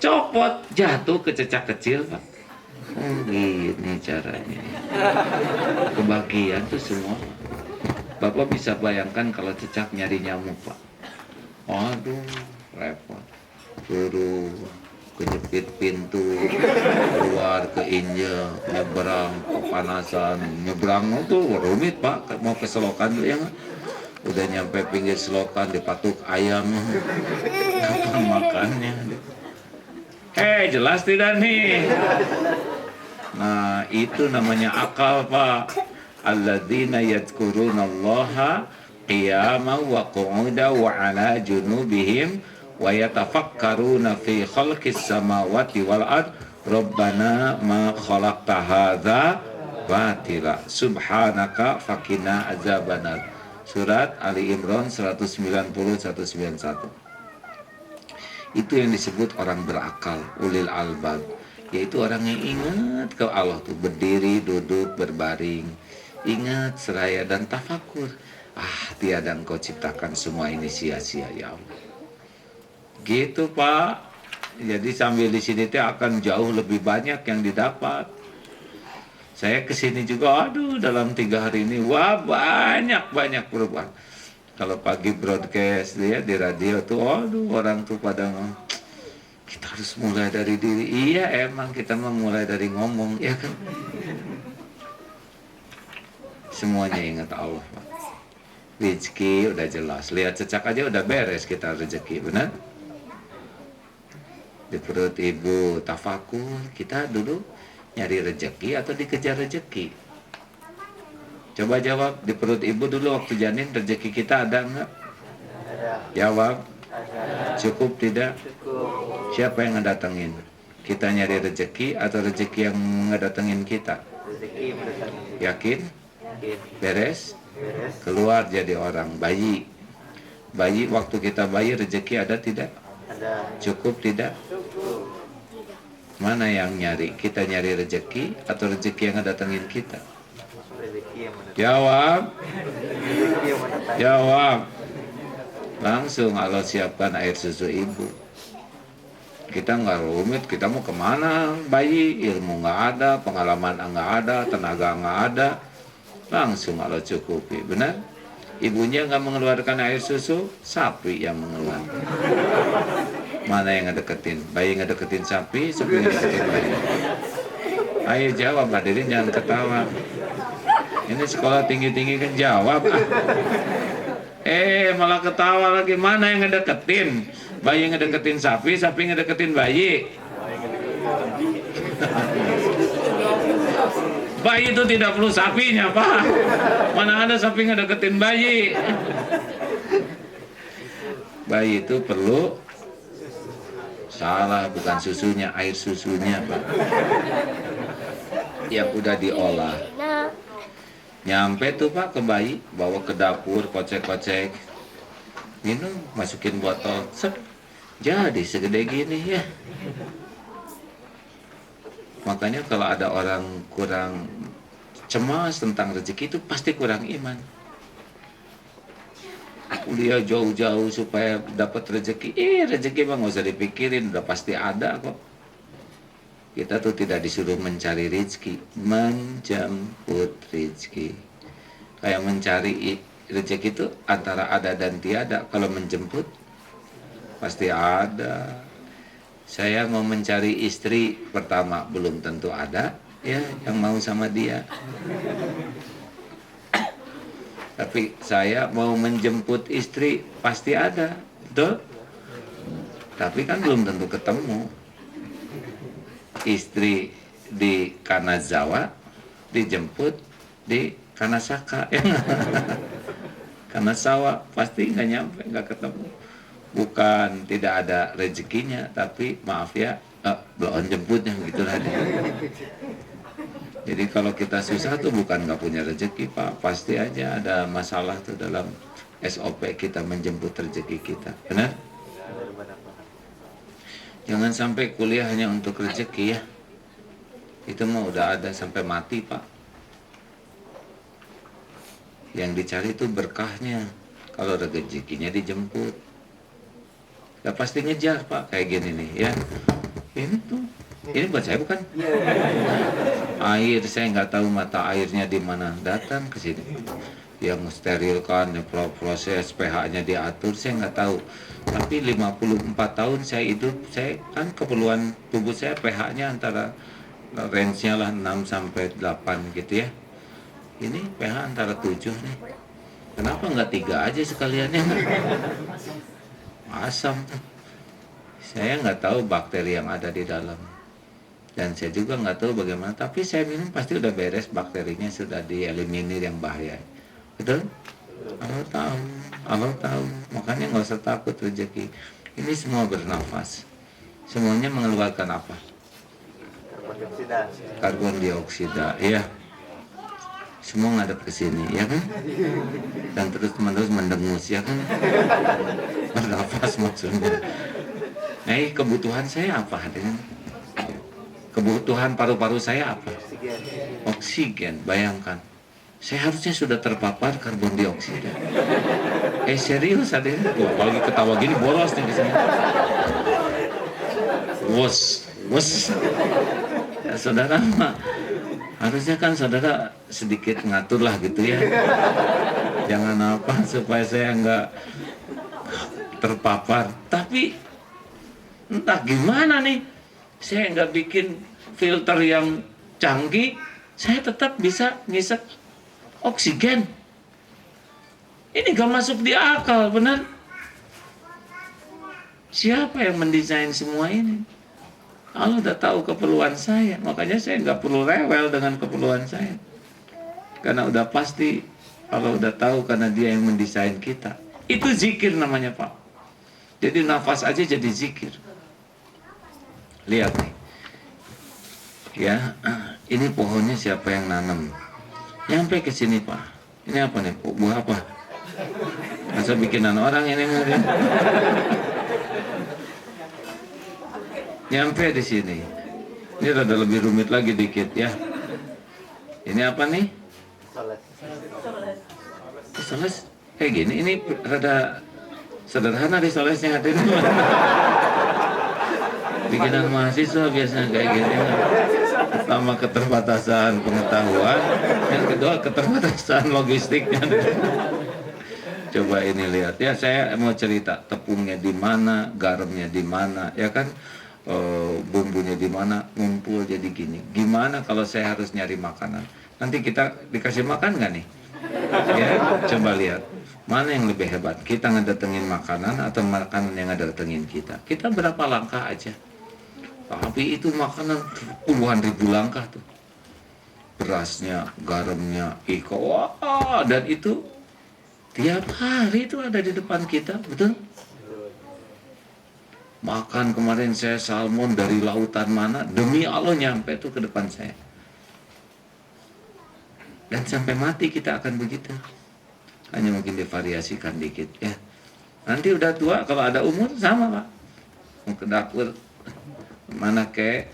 copot, jatuh ke cecak kecil Pak. Oh gini caranya. Kebagian tuh semua. Bapak bisa bayangkan kalau cecak nyari nyamuk Pak. Waduh, repot. Suruh kejepit pintu, keluar ke injek, nyebrang, kepanasan, nyebrang tuh rumit Pak, mau ke selokan ya, udah nyampe pinggir selokan dipatuk ayam, kapan makannya? Jelas tidak nih? Nah, itu namanya akal, Pak. Alladzina yadhkurunallaha qiyaman wa qu'udan wa 'ala junubihim wa yatafakkaruna fi khalqis samawati wal ard rabbana ma khalaqta hadza batila subhanaka faqina azabannar. Surat Ali Imran 190-191. Itu yang disebut orang berakal, ulil albab, yaitu orang yang ingat ke Allah tuh, berdiri, duduk, berbaring, ingat seraya dan tafakur. Tiada engkau ciptakan semua ini sia-sia ya Allah. Gitu Pak. Jadi sambil di sini teh akan jauh lebih banyak yang didapat. Saya kesini juga, dalam 3 hari ini, banyak perubahan. Kalau pagi broadcast dia di radio tuh, orang tuh pada kita harus mulai dari diri. Iya, emang kita mau mulai dari ngomong, ya kan? Semuanya ingat Allah, Pak. Rezeki udah jelas, lihat cecak aja udah beres kita rezeki, benar? Di perut ibu tafakur, kita dulu nyari rezeki atau dikejar rezeki? Coba jawab, di perut ibu dulu waktu janin rezeki kita ada enggak? Jawab. Cukup tidak? Siapa yang ngedatengin? Kita nyari rezeki atau rezeki yang ngedatengin kita? Yakin? Beres? Keluar jadi orang, bayi. Bayi waktu kita bayi rezeki ada tidak? Cukup tidak? Mana yang nyari? Kita nyari rezeki atau rezeki yang ngedatengin kita? Jawab. Jawab. Langsung Allah siapkan air susu ibu. Kita nggak rumit, kita mau kemana bayi? Ilmu nggak ada, pengalaman nggak ada, tenaga nggak ada. Langsung Allah cukupi, benar? Ibunya nggak mengeluarkan air susu, sapi yang mengeluarkan. Mana yang ngedeketin? Bayi ngedeketin sapi, sapi ngedeketin bayi. Ayo jawab, hadirin jangan ketawa. Ini sekolah tinggi-tinggi kan jawab. Malah ketawa lagi. Mana yang ngedeketin? Bayi ngedeketin sapi, sapi ngedeketin bayi. Bayi itu tidak perlu sapinya, Pak. Mana ada sapi ngedeketin bayi? Bayi itu perlu, salah, bukan susunya, air susunya, Pak. Yang udah diolah. Nyampe tuh Pak ke bayi, bawa ke dapur, kocek-kocek, minum, masukin botol, jadi segede gini ya. Makanya kalau ada orang kurang cemas tentang rezeki itu pasti kurang iman. Kuliah jauh-jauh supaya dapat rezeki, rezeki mah nggak usah dipikirin, udah pasti ada kok. Kita tuh tidak disuruh mencari rezeki, menjemput rezeki. Kayak mencari rezeki itu antara ada dan tiada. Kalau menjemput pasti ada. Saya mau mencari istri, pertama belum tentu ada ya yang mau sama dia. Tapi saya mau menjemput istri pasti ada, betul? Tapi kan belum tentu ketemu. Istri di Kanazawa dijemput di Kanasaka, Kanazawa pasti nggak nyampe, nggak ketemu. Bukan tidak ada rezekinya, tapi maaf ya, belum jemputnya gitulah. Jadi kalau kita susah tuh bukan nggak punya rezeki Pak, pasti aja ada masalah tuh dalam SOP kita menjemput rezeki kita, benar? Jangan sampai kuliah hanya untuk rezeki ya. Itu mah udah ada sampai mati Pak. Yang dicari itu berkahnya. Kalau rezekinya dijemput, ya pasti ngejar Pak. Kayak gini nih ya. Ini tuh, ini buat saya bukan? Air, saya nggak tahu mata airnya di mana. Datang ke sini. Yang sterilkan, proses pH-nya diatur, saya nggak tahu. Tapi 54 tahun saya hidup, saya kan keperluan tubuh saya pH-nya antara range-nya lah 6 sampai 8 gitu ya. Ini pH antara 7 nih. Kenapa nggak 3 aja sekaliannya? Asam tuh. Saya nggak tahu bakteri yang ada di dalam. Dan saya juga nggak tahu bagaimana, tapi saya minum pasti udah beres, bakterinya sudah dieliminir yang bahaya. Betul? Allah tahu, Allah tahu. Makanya nggak usah takut rezeki. Ini semua bernafas. Semuanya mengeluarkan apa? Karbon dioksida. Iya. Semua ngadep ke sini, ya kan? Dan terus-menerus mendengus, ya kan? Bernafas maksudnya. Nah, kebutuhan saya apa? Kebutuhan paru-paru saya apa? Oksigen. Bayangkan, saya harusnya sudah terpapar karbon dioksida. Serius ada? Apalagi ketawa gini boros nih di sini. Wos. Ya, saudara, harusnya kan saudara sedikit ngatur lah gitu ya. Jangan apa supaya saya nggak terpapar. Tapi entah gimana nih, saya nggak bikin filter yang canggih, saya tetap bisa ngisep oksigen. Ini gak masuk di akal, benar? Siapa yang mendesain semua ini? Allah udah tahu keperluan saya, makanya saya nggak perlu rewel dengan keperluan saya. Karena udah pasti Allah udah tahu, karena Dia yang mendesain kita. Itu zikir namanya, Pak. Jadi nafas aja jadi zikir. Lihat nih. Ya, ini pohonnya siapa yang nanam? Nyampe ke sini, Pak. Ini apa nih? Buah apa? Masa bikinan orang ini mungkin. Nyampe di sini. Ini rada lebih rumit lagi dikit ya. Ini apa nih? Soles. Kayak gini. Ini rada sederhana di solesnya hadirin. Bikinan mahasiswa biasanya kayak gini. Pertama keterbatasan pengetahuan, yang kedua keterbatasan logistiknya. Coba ini lihat ya, saya mau cerita tepungnya di mana, garamnya di mana, ya kan, bumbunya di mana, ngumpul jadi gini. Gimana kalau saya harus nyari makanan? Nanti kita dikasih makan nggak nih? Ya, coba lihat mana yang lebih hebat, kita ngedatengin makanan atau makanan yang ngedatengin kita. Kita berapa langkah aja. Tapi itu makanan puluhan ribu langkah tuh. Berasnya, garamnya, wah, dan itu tiap hari itu ada di depan kita, betul? Makan kemarin saya salmon dari lautan mana, demi Allah nyampe tuh ke depan saya. Dan sampai mati kita akan begitu. Hanya mungkin divariasikan dikit ya. Nanti udah tua, kalau ada umur sama, Pak. Mau ke dapur, mana kek,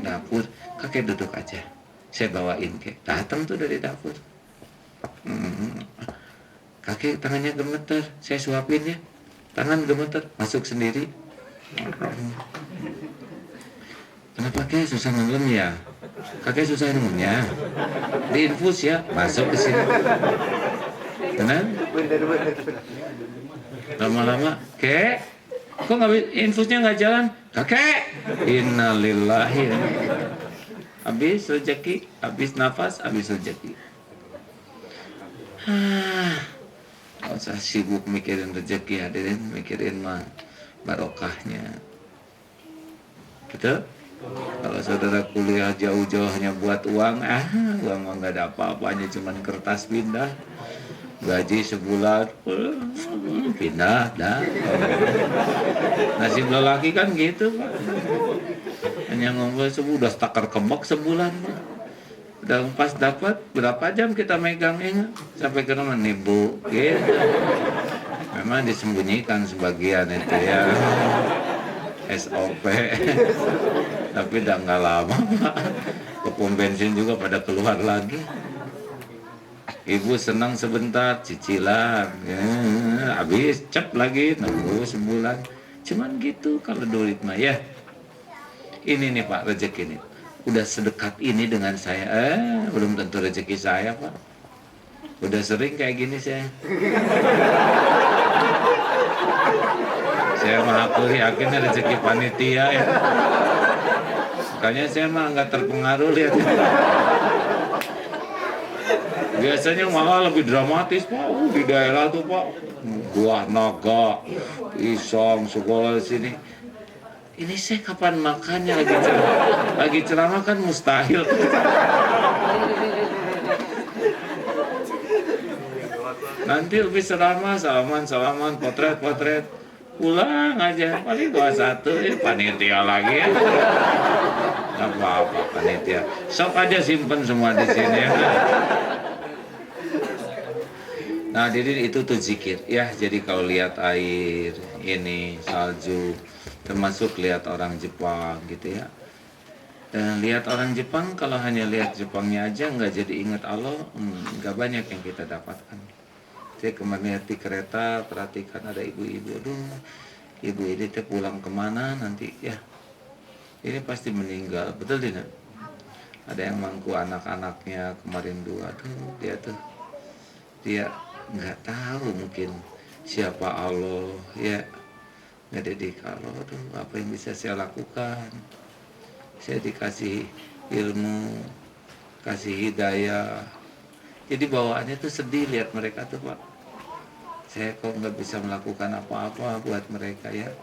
dapur, kakek duduk aja, saya bawain kek. Datang tuh dari dapur, kakek tangannya gemeter, saya suapin ya, tangan gemeter, masuk sendiri. Kenapa kek susah minum ya? Kakek susah minumnya, diinfus ya, masuk ke sini. Benar? Lama-lama, kek, kok nggak infusnya nggak jalan? Kakek, innalillahi. Habis rezeki, habis nafas, habis rezeki. Nggak usah sibuk mikirin rezeki, hadirin, mikirin mah barokahnya. Betul? Kalau saudara kuliah jauh-jauhnya buat uang, uang mah nggak ada apa-apanya, cuman kertas pindah. Gaji sebulan pindah dah. Nasib lelaki kan gitu, Pak. Hanya ngumpul udah stakar kembak sebulan, Pak. Udah pas dapat berapa jam kita megangnya sampai ke rumah nih, Bu, gitu. Memang disembunyikan sebagian itu ya, SOP. Tapi udah nggak lama, Pak. Ke pom bensin juga pada keluar lagi. Ibu senang sebentar, cicilan, ya, habis cep lagi, nunggu sebulan. Cuman gitu kalau duit mah ya. Ini nih Pak, rezeki ini. Udah sedekat ini dengan saya, belum tentu rezeki saya, Pak. Udah sering kayak gini saya. Saya mengakui akhirnya rezeki panitia ya. Makanya saya mah nggak terpengaruh lihat. Biasanya malah lebih dramatis, Pak. Di daerah tuh, Pak, buah naga, pisang, segala di sini. ini saya kapan makannya lagi ceramah kan mustahil. Nanti lebih ceramah, salaman, potret, pulang aja, paling 21, panitia lagi ya. Gak apa-apa panitia, sok aja simpen semua di sini ya. Nah, jadi itu tuh zikir ya. Jadi kalau lihat air, ini salju, termasuk lihat orang Jepang gitu ya. Dan lihat orang Jepang, kalau hanya lihat Jepangnya aja nggak jadi ingat Allah, nggak banyak yang kita dapatkan. Saya kemarin lihat di kereta, perhatikan ada ibu-ibu, aduh, ibu ini teh pulang kemana nanti ya? Ini pasti meninggal, betul tidak? Ada yang mangku anak-anaknya kemarin 2 tuh, dia nggak tahu mungkin siapa Allah ya, nggak didik Allah tuh, apa yang bisa saya lakukan? Saya dikasih ilmu, kasih hidayah, jadi bawaannya tuh sedih lihat mereka tuh Pak. Saya kok nggak bisa melakukan apa-apa buat mereka ya,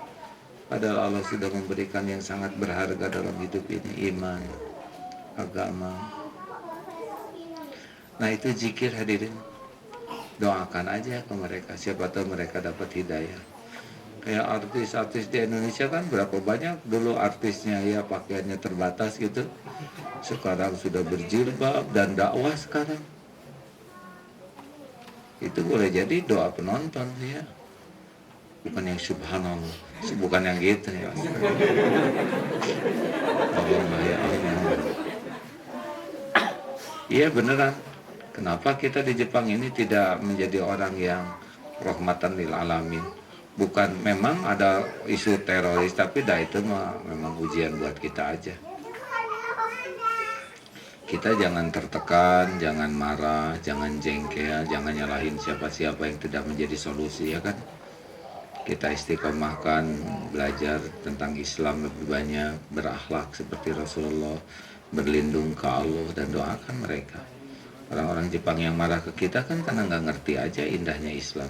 padahal Allah sudah memberikan yang sangat berharga dalam hidup ini, iman, agama. Nah itu zikir hadirin. Doakan aja ke mereka, siapa tahu mereka dapat hidayah. Kayak artis-artis di Indonesia kan berapa banyak dulu artisnya ya pakaiannya terbatas gitu, sekarang sudah berjilbab dan dakwah sekarang. Itu boleh jadi doa penonton ya, bukan yang subhanallah, bukan yang gitu ya. Allah ya Allah. Iya beneran. Kenapa kita di Jepang ini tidak menjadi orang yang rahmatan lil alamin? Bukan, memang ada isu teroris, tapi itu memang ujian buat kita aja. Kita jangan tertekan, jangan marah, jangan jengkel, jangan nyalahin siapa-siapa yang tidak menjadi solusi ya kan. Kita istiqomahkan, belajar tentang Islam lebih banyak, berakhlak seperti Rasulullah, berlindung ke Allah dan doakan mereka. Orang-orang Jepang yang marah ke kita kan karena nggak ngerti aja indahnya Islam.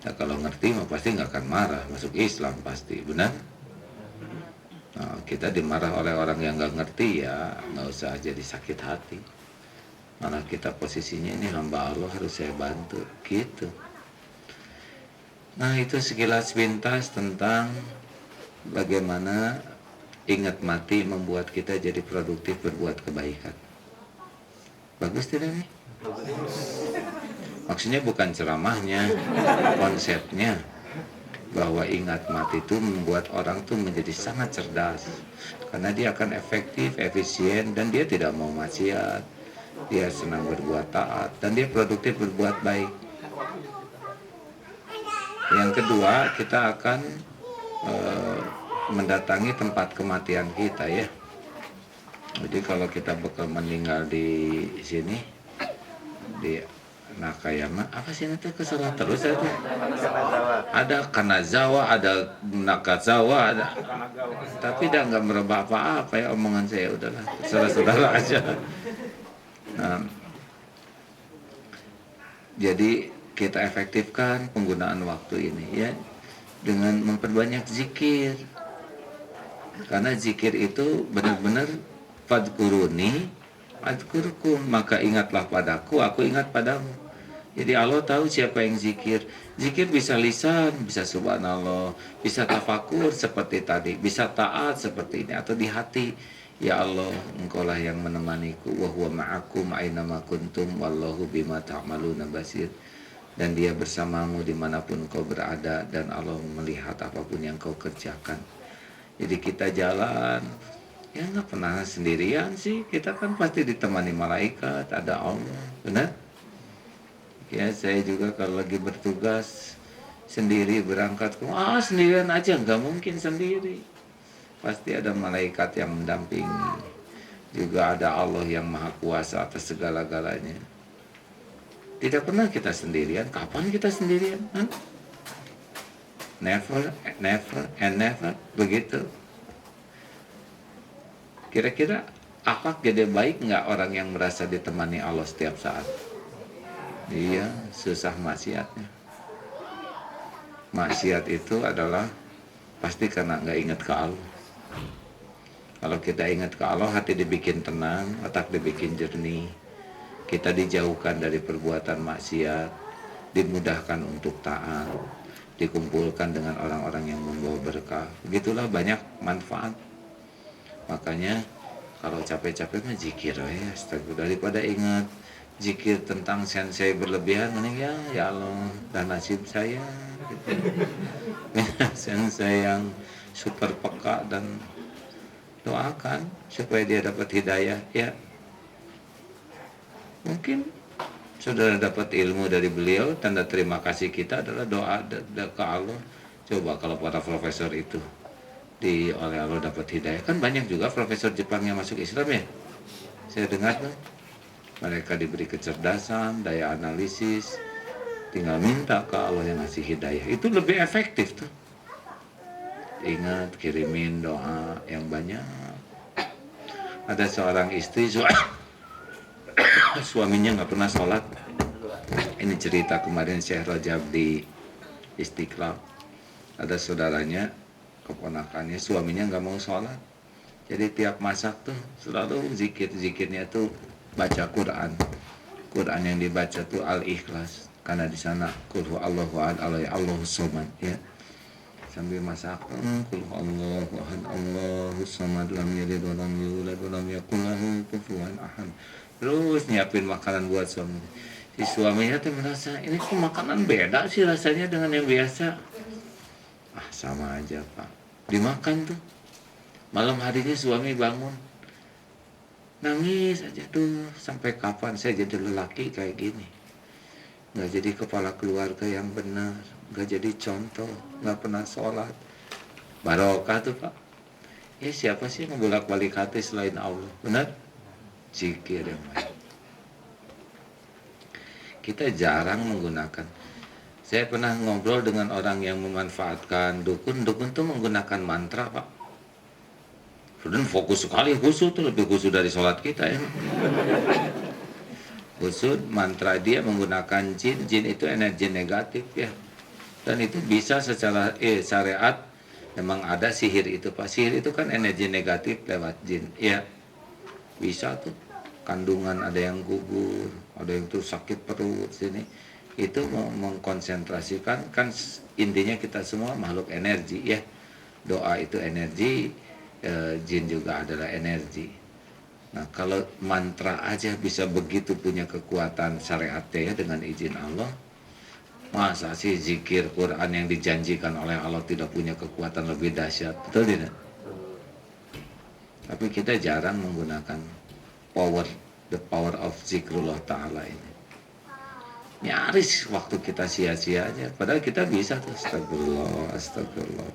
Nah, kalau ngerti mah pasti nggak akan marah, masuk Islam pasti, benar? Nah, kita dimarah oleh orang yang nggak ngerti ya nggak usah jadi sakit hati. Malah kita posisinya ini hamba Allah, harus saya bantu, gitu. Nah itu sekilas pintas tentang bagaimana ingat mati membuat kita jadi produktif berbuat kebaikan. Bagus tidak nih? Maksudnya bukan ceramahnya, konsepnya. Bahwa ingat mati itu membuat orang tuh menjadi sangat cerdas. Karena dia akan efektif, efisien, dan dia tidak mau maksiat. Dia senang berbuat taat, dan dia produktif berbuat baik. Yang kedua, kita akan mendatangi tempat kematian kita ya. Jadi kalau kita bakal meninggal di sini, di Nakayama, apa sih itu kesalah terus itu? Ada Kanazawa, ada Nakazawa, ada. Tapi dah nggak merubah apa-apa ya omongan saya, udahlah saudara-saudara aja. Nah, jadi kita efektifkan penggunaan waktu ini ya dengan memperbanyak zikir. Karena zikir itu benar-benar fadkuruni adkurkum, maka ingatlah padaku, aku ingat padamu. Jadi Allah tahu siapa yang zikir. Zikir bisa lisan, bisa subhanallah, bisa tafakur seperti tadi, bisa taat seperti ini, atau di hati. Ya Allah, engkaulah yang menemaniku, wa huwa ma'akum aina ma kuntum wallahu bima ta'maluna basir. Dan dia bersamamu dimanapun kau berada, dan Allah melihat apapun yang kau kerjakan. Jadi kita jalan, ya nggak pernah sendirian sih, kita kan pasti ditemani malaikat, ada Allah, benar? Ya saya juga kalau lagi bertugas sendiri berangkat, sendirian aja, nggak mungkin sendiri. Pasti ada malaikat yang mendampingi. Juga ada Allah yang maha kuasa atas segala-galanya. Tidak pernah kita sendirian. Kapan kita sendirian? Never, never, and never. Begitu. Kira-kira akhlak jadi baik nggak orang yang merasa ditemani Allah setiap saat? Iya, susah maksiatnya. Maksiat itu adalah Pasti karena nggak ingat ke Allah. Kalau kita ingat ke Allah, hati dibikin tenang, otak dibikin jernih. Kita dijauhkan dari perbuatan maksiat, dimudahkan untuk taat, dikumpulkan dengan orang-orang yang membawa berkah. Begitulah banyak manfaat. Makanya kalau capek-capek mah zikir ya, astagfirullah, daripada ingat zikir tentang sensei berlebihan, mending ya Allah, dan nasib saya gitu. Sensei yang super peka, dan doakan supaya dia dapat hidayah ya. Mungkin saudara dapat ilmu dari beliau, tanda terima kasih kita adalah doa ke Allah. Coba kalau para profesor itu oleh Allah dapat hidayah, kan banyak juga profesor Jepang yang masuk Islam ya, saya dengar tuh. Mereka diberi kecerdasan, daya analisis, tinggal minta ke Allah yang ngasih hidayah, itu lebih efektif tuh. Ingat, kirimin doa yang banyak. Ada seorang istri, suaminya nggak pernah sholat. Ini cerita kemarin Syekh Rajab di Istiqlal. Ada saudaranya, keponakannya, suaminya nggak mau sholat. Jadi tiap masak tuh selalu zikirnya tuh baca Quran. Quran yang dibaca tuh Al-Ikhlas, karena di sana Qul huwallahu ahad, Allahus samad ya. Sambil masak, Qul huwallahu ahad, Allahus samad, lam yalid wa lam yulad wa lam yakul lahu kufuwan ahad. Terus nyiapin makanan buat suami. Si suaminya tuh merasa, ini kok makanan beda sih rasanya dengan yang biasa. Ah, sama aja Pak. Dimakan tuh. Malam harinya suami bangun, nangis aja tuh. Sampai kapan saya jadi lelaki kayak gini? Nggak jadi kepala keluarga yang benar, nggak jadi contoh, nggak pernah sholat. Barokah tuh Pak. Ya siapa sih yang bolak-balik hati selain Allah? Benar? Zikir yang baik. Kita jarang menggunakan. Saya pernah ngobrol dengan orang yang memanfaatkan dukun tuh menggunakan mantra Pak. Dan fokus sekali, khusyuk tuh lebih khusyuk dari sholat kita ya. Khusyuk, mantra dia menggunakan jin itu energi negatif ya. Dan itu bisa secara syariat memang ada sihir itu Pak. Sihir itu kan energi negatif lewat jin ya. Bisa tuh, kandungan ada yang gugur, ada yang tuh sakit perut sini. Itu mengkonsentrasikan, kan intinya kita semua makhluk energi ya. Doa itu energi, jin juga adalah energi. Nah kalau mantra aja bisa begitu punya kekuatan syariatnya ya, dengan izin Allah, masa sih zikir Quran yang dijanjikan oleh Allah tidak punya kekuatan lebih dahsyat? Betul tidak? Tapi kita jarang menggunakan the power of zikrullah ta'ala ini. Nyaris waktu kita sia-sia aja, padahal kita bisa tuh. Astagfirullah.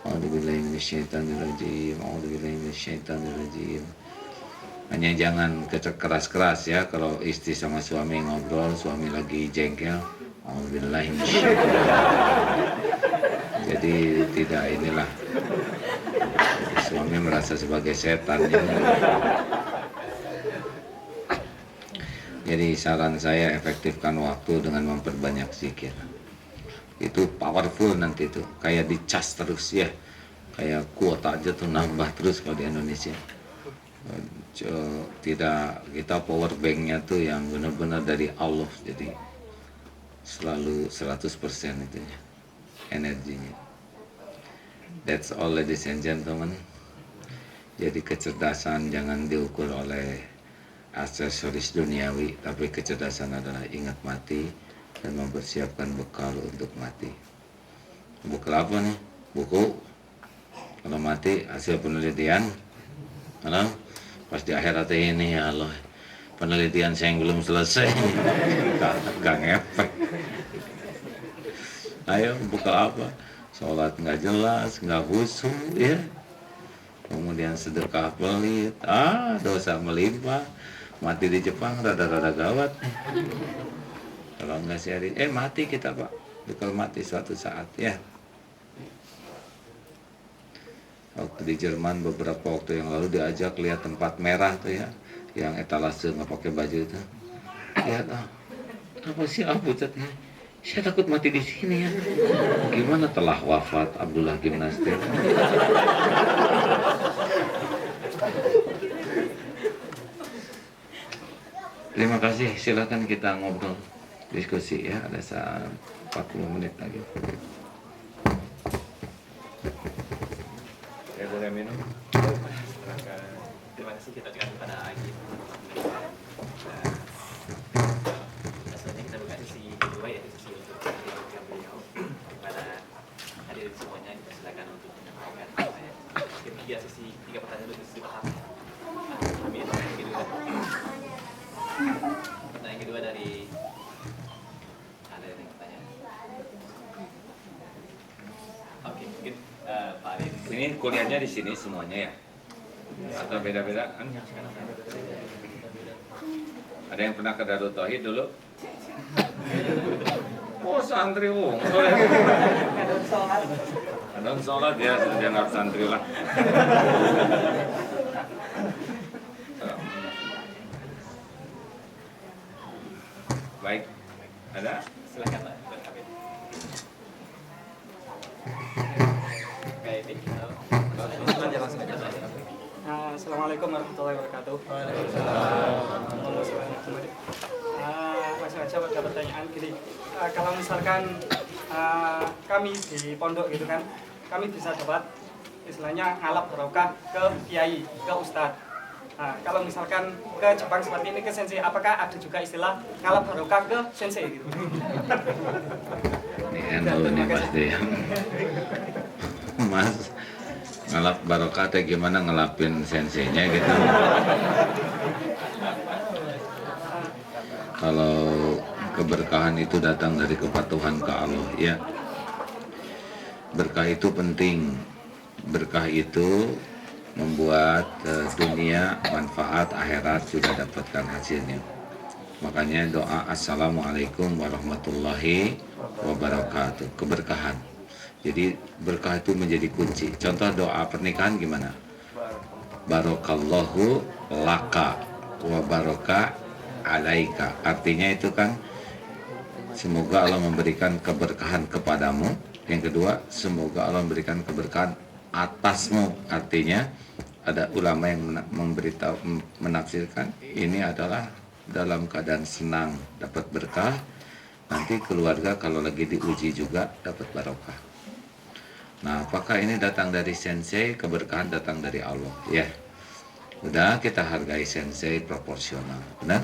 A'udzubillahi minasyaitonirrajim. Hanya jangan keras-keras ya. Kalau istri sama suami ngobrol, suami lagi jengkel, a'udzubillahi minasyaitonirrajim. Jadi tidak inilah. Jadi suami merasa sebagai setan ya. Jadi saran saya, efektifkan waktu dengan memperbanyak zikir. Itu powerful nanti tuh, kayak dicas terus ya, kayak kuota aja tuh nambah terus kalau di Indonesia. Tidak, kita power banknya tuh yang benar-benar dari Allah, jadi selalu 100% itunya energinya. That's all ladies and gentlemen. Jadi kecerdasan jangan diukur oleh aksesoris duniawi, tapi kecerdasan adalah ingat mati dan mempersiapkan bekal untuk mati. Bekal apa nih? Buku. Kalau mati hasil penelitian. Halo? Pas di akhirat ini ya Allah, penelitian saya yang belum selesai. Gak ngefek. Ayo bekal apa? Sholat nggak jelas, nggak khusyuk ya. Kemudian sedekah pelit, dosa melimpah. Mati di Jepang rada-rada gawat. Kalau nggak sharing, mati kita Pak. Bakal mati suatu saat ya. Waktu di Jerman beberapa waktu yang lalu diajak lihat tempat merah tuh ya, yang etalase nggak pakai baju itu. Lihat apa sih pucatnya? Saya takut mati di sini ya. Gimana telah wafat Abdullah Gimnastik? Terima kasih, silakan kita ngobrol, diskusi ya, ada saat 40 menit lagi. Saya boleh minum? Terima kasih kita ucapkan kepada Agim. Selanjutnya kita buka sesi kedua, yaitu sesi untuk menyampaikan beliau kepada hadirin semuanya. Silakan untuk menyampaikan ketiga sesi, 3 pertanyaan untuk sesi pertama. Kami yang kedua. Pertanyaan kedua dari ada yang bertanya. Oke, mungkin Pak Alin. Ini kuliahnya di sini semuanya ya? Atau beda-beda kan? Ada yang pernah ke Darut Tauhid dulu? Oh santri wong. Ada sholat ya, sudah dianggap santri lah. Baik, ada? Silakan Pak. Kayak ini. Langsung aja Pak. Assalamualaikum warahmatullahi wabarakatuh. Langsung aja ada pertanyaan gini. Kalau misalkan kami di pondok gitu kan, kami bisa dapat istilahnya ngalap barokah ke kiai, ke ustadz. Nah, kalau misalkan ke Jepang seperti ini ke sensei, apakah ada juga istilah ngalap barokah ke sensei gitu? Ini handle nih pasti ya. Mas, ngelap barokah teh gimana ngelapin senseinya gitu. Kalau keberkahan itu datang dari kepatuhan ke Allah ya. Berkah itu penting. Berkah itu membuat dunia manfaat, akhirat juga dapatkan hasilnya. Makanya doa assalamualaikum warahmatullahi wabarakatuh, keberkahan. Jadi berkah itu menjadi kunci. Contoh doa pernikahan gimana? Barokallahu laka wa baraka alaika. Artinya itu kan semoga Allah memberikan keberkahan kepadamu. Yang kedua, semoga Allah memberikan keberkahan atasmu. Artinya ada ulama yang memberitahu, menafsirkan ini adalah dalam keadaan senang dapat berkah, nanti keluarga kalau lagi diuji juga dapat barokah. Nah, apakah ini datang dari sensei, keberkahan datang dari Allah? Ya, udah kita hargai sensei proporsional, benar?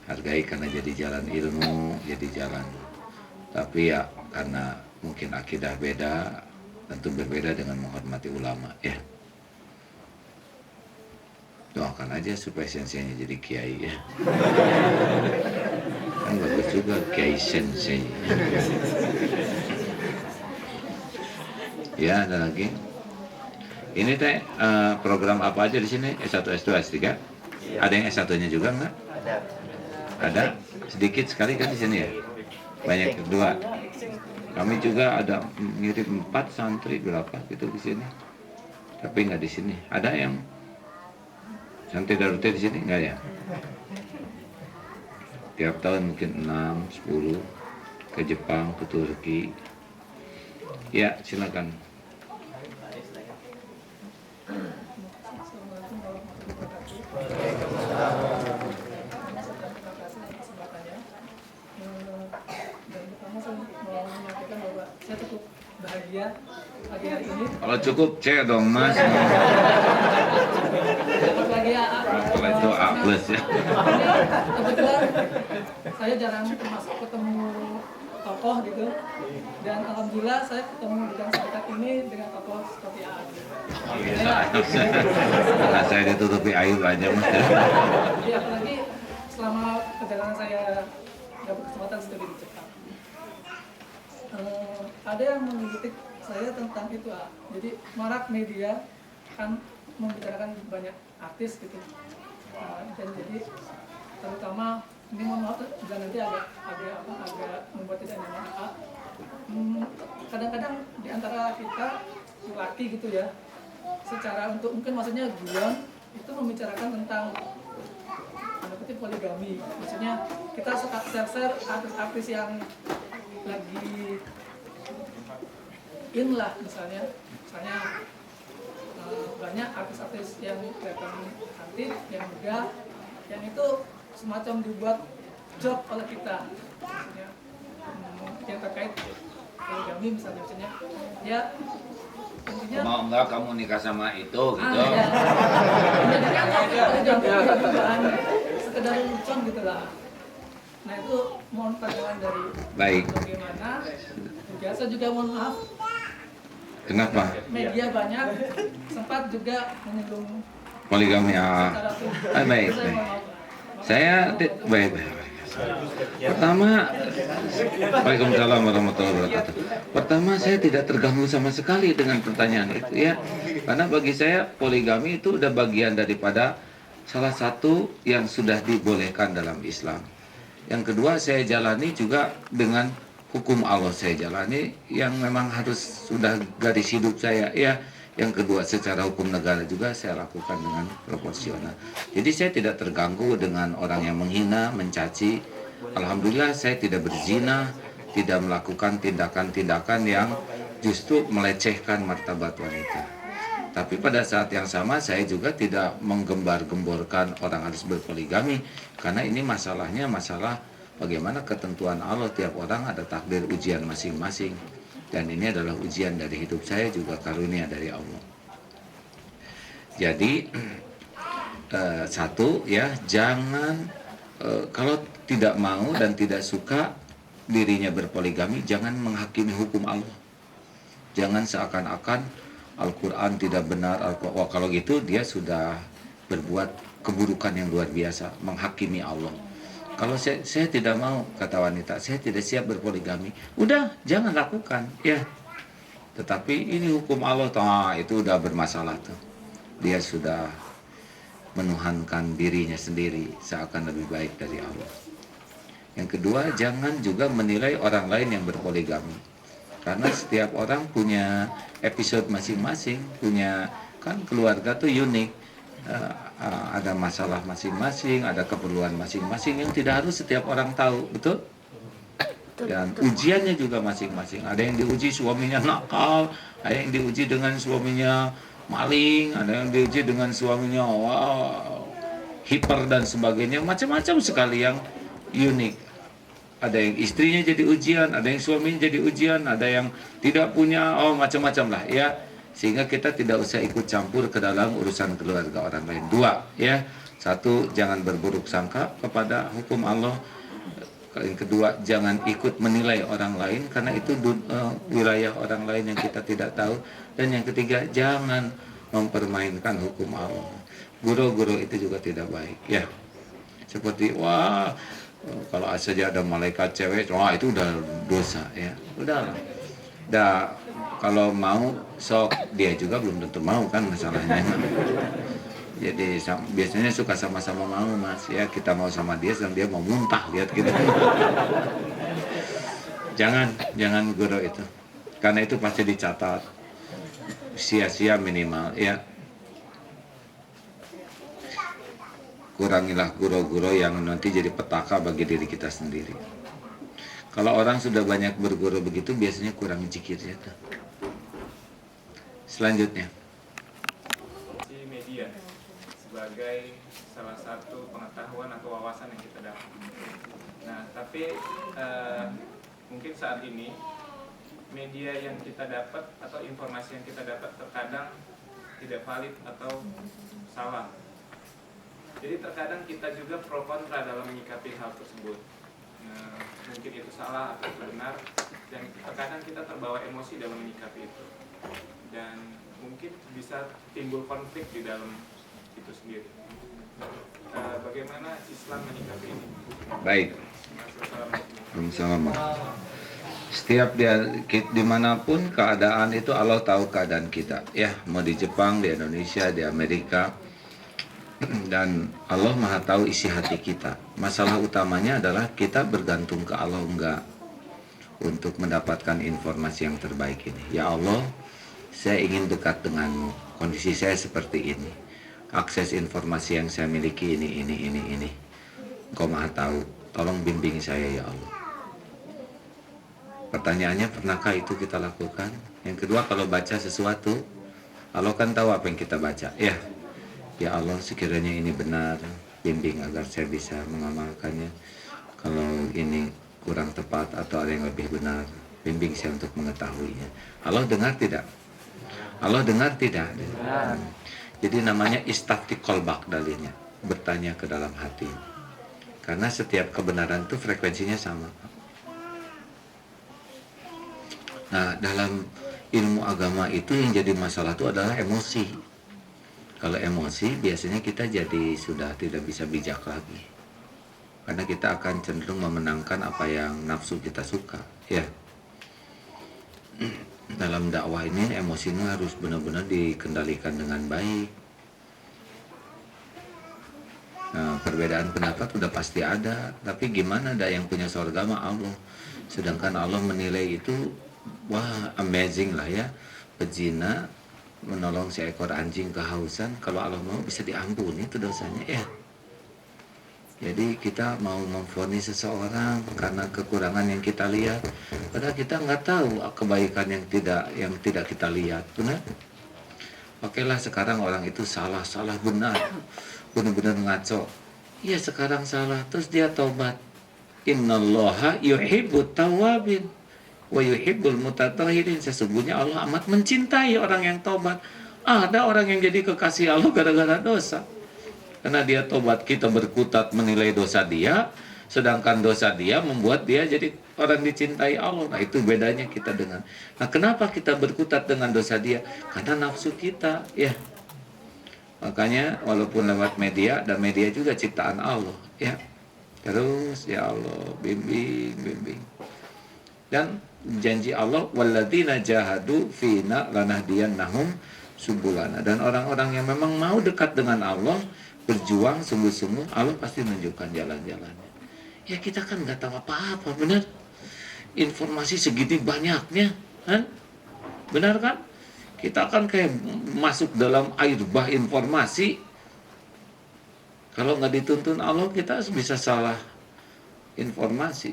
Hargai karena jadi jalan ilmu, jadi jalan. Tapi ya karena mungkin akidah beda, tentu berbeda dengan menghormati ulama, ya. Doakan aja supaya senseinya jadi kiai ya. Kan bagus juga kiai sensei. Ya, ada lagi. Ini teh program apa aja di sini? S1, S2, S3? Ada yang S1-nya juga enggak? Ada. Sedikit sekali kan di sini ya? Banyak kedua. Kami juga ada ngirim 4 santri berapa gitu di sini. Tapi enggak di sini. Ada yang santri Darut di sini enggak ya? Tiap tahun mungkin 6, 10 ke Jepang, ke Turki. Ya, silakan. Saya cukup bahagia pagi hari ini. Kalau cukup cek dong mas. Kalau itu A plus ya. Kebetulan saya jarang termasuk ketemu tokoh gitu, dan alhamdulillah saya ketemu dengan sahabat ini dengan tokoh seperti A. Karena saya ditutupi aib aja mas. Ya, apalagi selama perjalanan saya dapat kesempatan studi di Jepang. Ada yang mengkritik saya tentang itu, jadi marak media kan membicarakan banyak artis gitu, dan jadi terutama ini mohon maaf juga nanti agak membuat tidak nyaman. Kadang-kadang di antara kita laki gitu ya, secara untuk mungkin maksudnya guyon itu membicarakan tentang poligami, maksudnya kita suka share artis-artis yang lagi in lah misalnya banyak artis-artis yang kelihatan cantik, yang muda, yang itu semacam dibuat job oleh kita, maksudnya yang terkait poligami misalnya, ya intinya Mau enggak kamu nikah sama itu gitu. ya. Jadinya poligami bukan sekedar lucu gitu lah. Nah itu mohon pandangan dari Baik. bagaimana. Biasa juga mohon maaf, Kenapa? media banyak sempat juga menyinggung Poligami secara tuh. baik. Baik. Pertama, Waalaikumsalam warahmatullahi wabarakatuh. Pertama, saya tidak terganggu sama sekali dengan pertanyaan itu ya. Karena bagi saya poligami itu udah bagian daripada salah satu yang sudah dibolehkan dalam Islam. Yang kedua, saya jalani juga dengan hukum Allah, saya jalani yang memang harus sudah garis hidup saya ya. Yang kedua, secara hukum negara juga saya lakukan dengan proporsional. Jadi saya tidak terganggu dengan orang yang menghina, mencaci. Alhamdulillah saya tidak berzina, tidak melakukan tindakan-tindakan yang justru melecehkan martabat wanita. Tapi pada saat yang sama saya juga tidak menggembar-gemborkan orang harus berpoligami. Karena ini masalahnya masalah bagaimana ketentuan Allah, tiap orang ada takdir ujian masing-masing. Dan ini adalah ujian dari hidup saya, juga karunia dari Allah. Jadi satu ya, jangan kalau tidak mau dan tidak suka dirinya berpoligami, jangan menghakimi hukum Allah. Jangan seakan-akan Al-Quran tidak benar, wah kalau gitu dia sudah berbuat keburukan yang luar biasa, menghakimi Allah. Kalau saya tidak mau, kata wanita, saya tidak siap berpoligami. Udah, jangan lakukan, ya. Tetapi ini hukum Allah, itu udah bermasalah tuh. Dia sudah menuhankan dirinya sendiri, seakan lebih baik dari Allah. Yang kedua, jangan juga menilai orang lain yang berpoligami. Karena setiap orang punya episode masing-masing, punya kan keluarga tuh unik. Ada masalah masing-masing, ada keperluan masing-masing yang tidak harus setiap orang tahu, betul? Dan ujiannya juga masing-masing. Ada yang diuji suaminya nakal, ada yang diuji dengan suaminya maling, ada yang diuji dengan suaminya hiper dan sebagainya, macam-macam sekali yang unik. Ada yang istrinya jadi ujian, ada yang suaminya jadi ujian, ada yang tidak punya, macam-macam lah ya. Sehingga kita tidak usah ikut campur ke dalam urusan keluarga orang lain. Dua, ya. Satu, jangan berburuk sangka kepada hukum Allah. Yang kedua, jangan ikut menilai orang lain karena itu wilayah orang lain yang kita tidak tahu. Dan yang ketiga, jangan mempermainkan hukum Allah. Guru-guru itu juga tidak baik, ya. Seperti kalau saja ada malaikat cewek, itu udah dosa, ya. Udahlah. Kalau mau sok, dia juga belum tentu mau kan masalahnya. Jadi biasanya suka sama-sama mau, Mas, ya. Kita mau sama dia dan dia mau muntah, lihat gitu. Jangan guru itu, karena itu pasti dicatat sia-sia minimal, ya. Kurangilah guru-guru yang nanti jadi petaka bagi diri kita sendiri. Kalau orang sudah banyak berguru begitu, biasanya kurang zikirnya tuh. Selanjutnya, media sebagai salah satu pengetahuan atau wawasan yang kita dapat. Nah, tapi mungkin saat ini media yang kita dapat atau informasi yang kita dapat terkadang tidak valid atau salah. Jadi terkadang kita juga pro kontra dalam menyikapi hal tersebut. Mungkin itu salah atau benar, dan terkadang kita terbawa emosi dalam menyikapi itu. Dan mungkin bisa timbul konflik di dalam itu sendiri. Bagaimana Islam menyikapi ini? baik. Setiap dimanapun keadaan itu Allah tahu keadaan kita, ya. Mau di Jepang, di Indonesia, di Amerika, dan Allah Maha tahu isi hati kita. Masalah utamanya adalah kita bergantung ke Allah enggak untuk mendapatkan informasi yang terbaik ini. Ya Allah, saya ingin dekat denganmu. Kondisi saya seperti ini. Akses informasi yang saya miliki ini. Engkau Maha tahu. Tolong bimbing saya ya Allah. Pertanyaannya, pernahkah itu kita lakukan? Yang kedua, kalau baca sesuatu, Allah kan tahu apa yang kita baca. Ya Allah, sekiranya ini benar, bimbing agar saya bisa mengamalkannya. Kalau ini kurang tepat atau ada yang lebih benar, bimbing saya untuk mengetahuinya. Allah dengar tidak? Allah dengar tidak? Jadi namanya istafti kolbak dalilnya, bertanya ke dalam hati. Karena setiap kebenaran itu frekuensinya sama. Nah, dalam ilmu agama itu yang jadi masalah itu adalah emosi. Kalau emosi biasanya kita jadi sudah tidak bisa bijak lagi. Karena kita akan cenderung memenangkan apa yang nafsu kita suka, ya. Dalam dakwah ini emosinya harus benar-benar dikendalikan dengan baik. Nah, perbedaan pendapat udah pasti ada, tapi gimana ada yang punya surga mah Allah. Sedangkan Allah menilai itu, wah amazing lah ya. Pezina menolong seekor anjing kehausan, kalau Allah mau bisa diampuni itu dosanya ya. Jadi kita mau memvonis seseorang karena kekurangan yang kita lihat, padahal kita nggak tahu kebaikan yang tidak kita lihat, benar? Pakailah sekarang orang itu salah benar, benar-benar ngaco. Iya sekarang salah, terus dia taubat. Innallaha yuhibbut tawwabin wa yuhibbul mutatahhirin. Sesungguhnya Allah amat mencintai orang yang taubat. Ada orang yang jadi kekasih Allah gara-gara dosa. Karena dia tobat, kita berkutat menilai dosa dia, sedangkan dosa dia membuat dia jadi orang dicintai Allah. Nah itu bedanya kita dengan. Nah kenapa kita berkutat dengan dosa dia? Karena nafsu kita, ya. Makanya walaupun lewat media, dan media juga ciptaan Allah, ya. Terus ya Allah bimbing. Dan janji Allah, walladzina jahadu fina lanahdiyannahum subulana. Dan orang-orang yang memang mau dekat dengan Allah, berjuang sungguh-sungguh, Allah pasti menunjukkan jalan-jalannya. Ya kita kan nggak tahu apa-apa, benar? Informasi segitu banyaknya, kan? Benar kan? Kita kan kayak masuk dalam air bah informasi. Kalau nggak dituntun Allah, kita bisa salah informasi.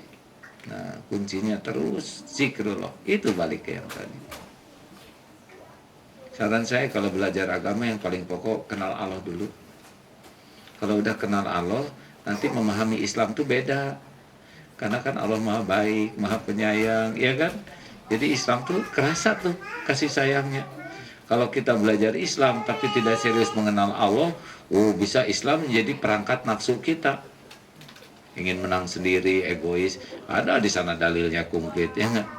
Nah, kuncinya terus zikrullah. Itu balik ke yang tadi. Saran saya kalau belajar agama yang paling pokok, kenal Allah dulu. Kalau udah kenal Allah, nanti memahami Islam tuh beda. Karena kan Allah maha baik, maha penyayang, ya kan? Jadi Islam tuh kerasa tuh kasih sayangnya. Kalau kita belajar Islam tapi tidak serius mengenal Allah, bisa Islam menjadi perangkat nafsu kita. Ingin menang sendiri, egois. Ada di sana dalilnya komplit, ya enggak?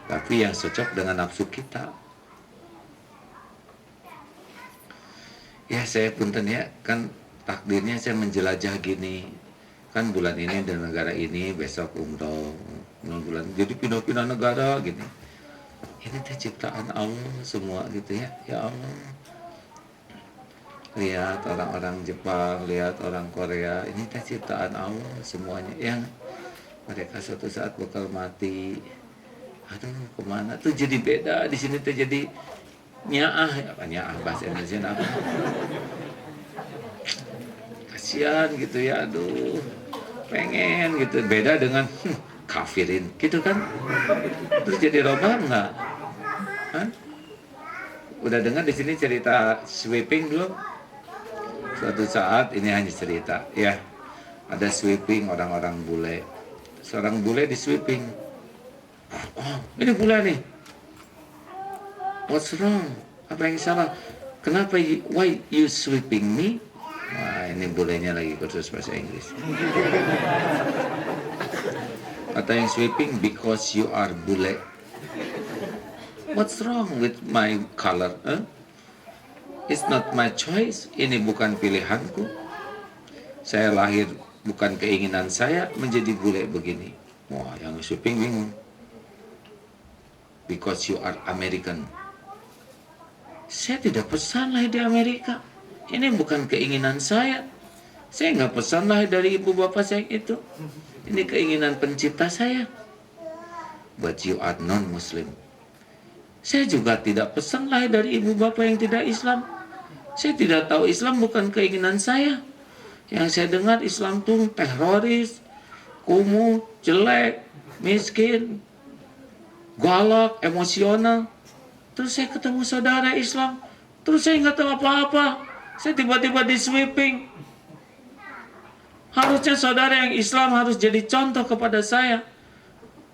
Tapi yang cocok dengan nafsu kita. Ya saya punten ya, kan takdirnya saya menjelajah gini. Kan bulan ini di negara ini, besok umroh, bulan jadi pindah-pindah negara gini. Ini teh ciptaan Allah semua gitu ya. Ya Allah. Lihat orang-orang Jepang, lihat orang Korea, ini teh ciptaan Allah semuanya. Yang mereka suatu saat bakal mati. Aduh, kemana tuh jadi beda di sini tuh jadi nyaah, apa nyaah bahasa Indonesia apa? Kasihan gitu ya, aduh, pengen gitu, beda dengan kafirin, gitu kan? Terus jadi roba enggak? Hah? Udah dengar di sini cerita sweeping belum? Suatu saat ini hanya cerita, ya, ada sweeping orang-orang bule, seorang bule di sweeping. Oh, ini bule nih. What's wrong? Apa yang salah? Kenapa? Why you sweeping me? Wah, ini bulenya lagi kursus bahasa Inggris. Kata yang sweeping, because you are bule. What's wrong with my color? It's not my choice. Ini bukan pilihanku. Saya lahir bukan keinginan saya menjadi bule begini. Wah, yang sweeping bingung. Because you are American. Saya tidak pesan lahir di Amerika. Ini bukan keinginan saya. Saya nggak pesan lahir dari ibu bapak saya itu. Ini keinginan pencipta saya. But you are non-Muslim. Saya juga tidak pesan lahir dari ibu bapak yang tidak Islam. Saya tidak tahu Islam bukan keinginan saya. Yang saya dengar Islam tuh teroris, kumuh, jelek, miskin. galak, emosional. Terus saya ketemu saudara Islam, terus saya nggak tahu apa-apa. Saya tiba-tiba di sweeping. Harusnya saudara yang Islam harus jadi contoh kepada saya.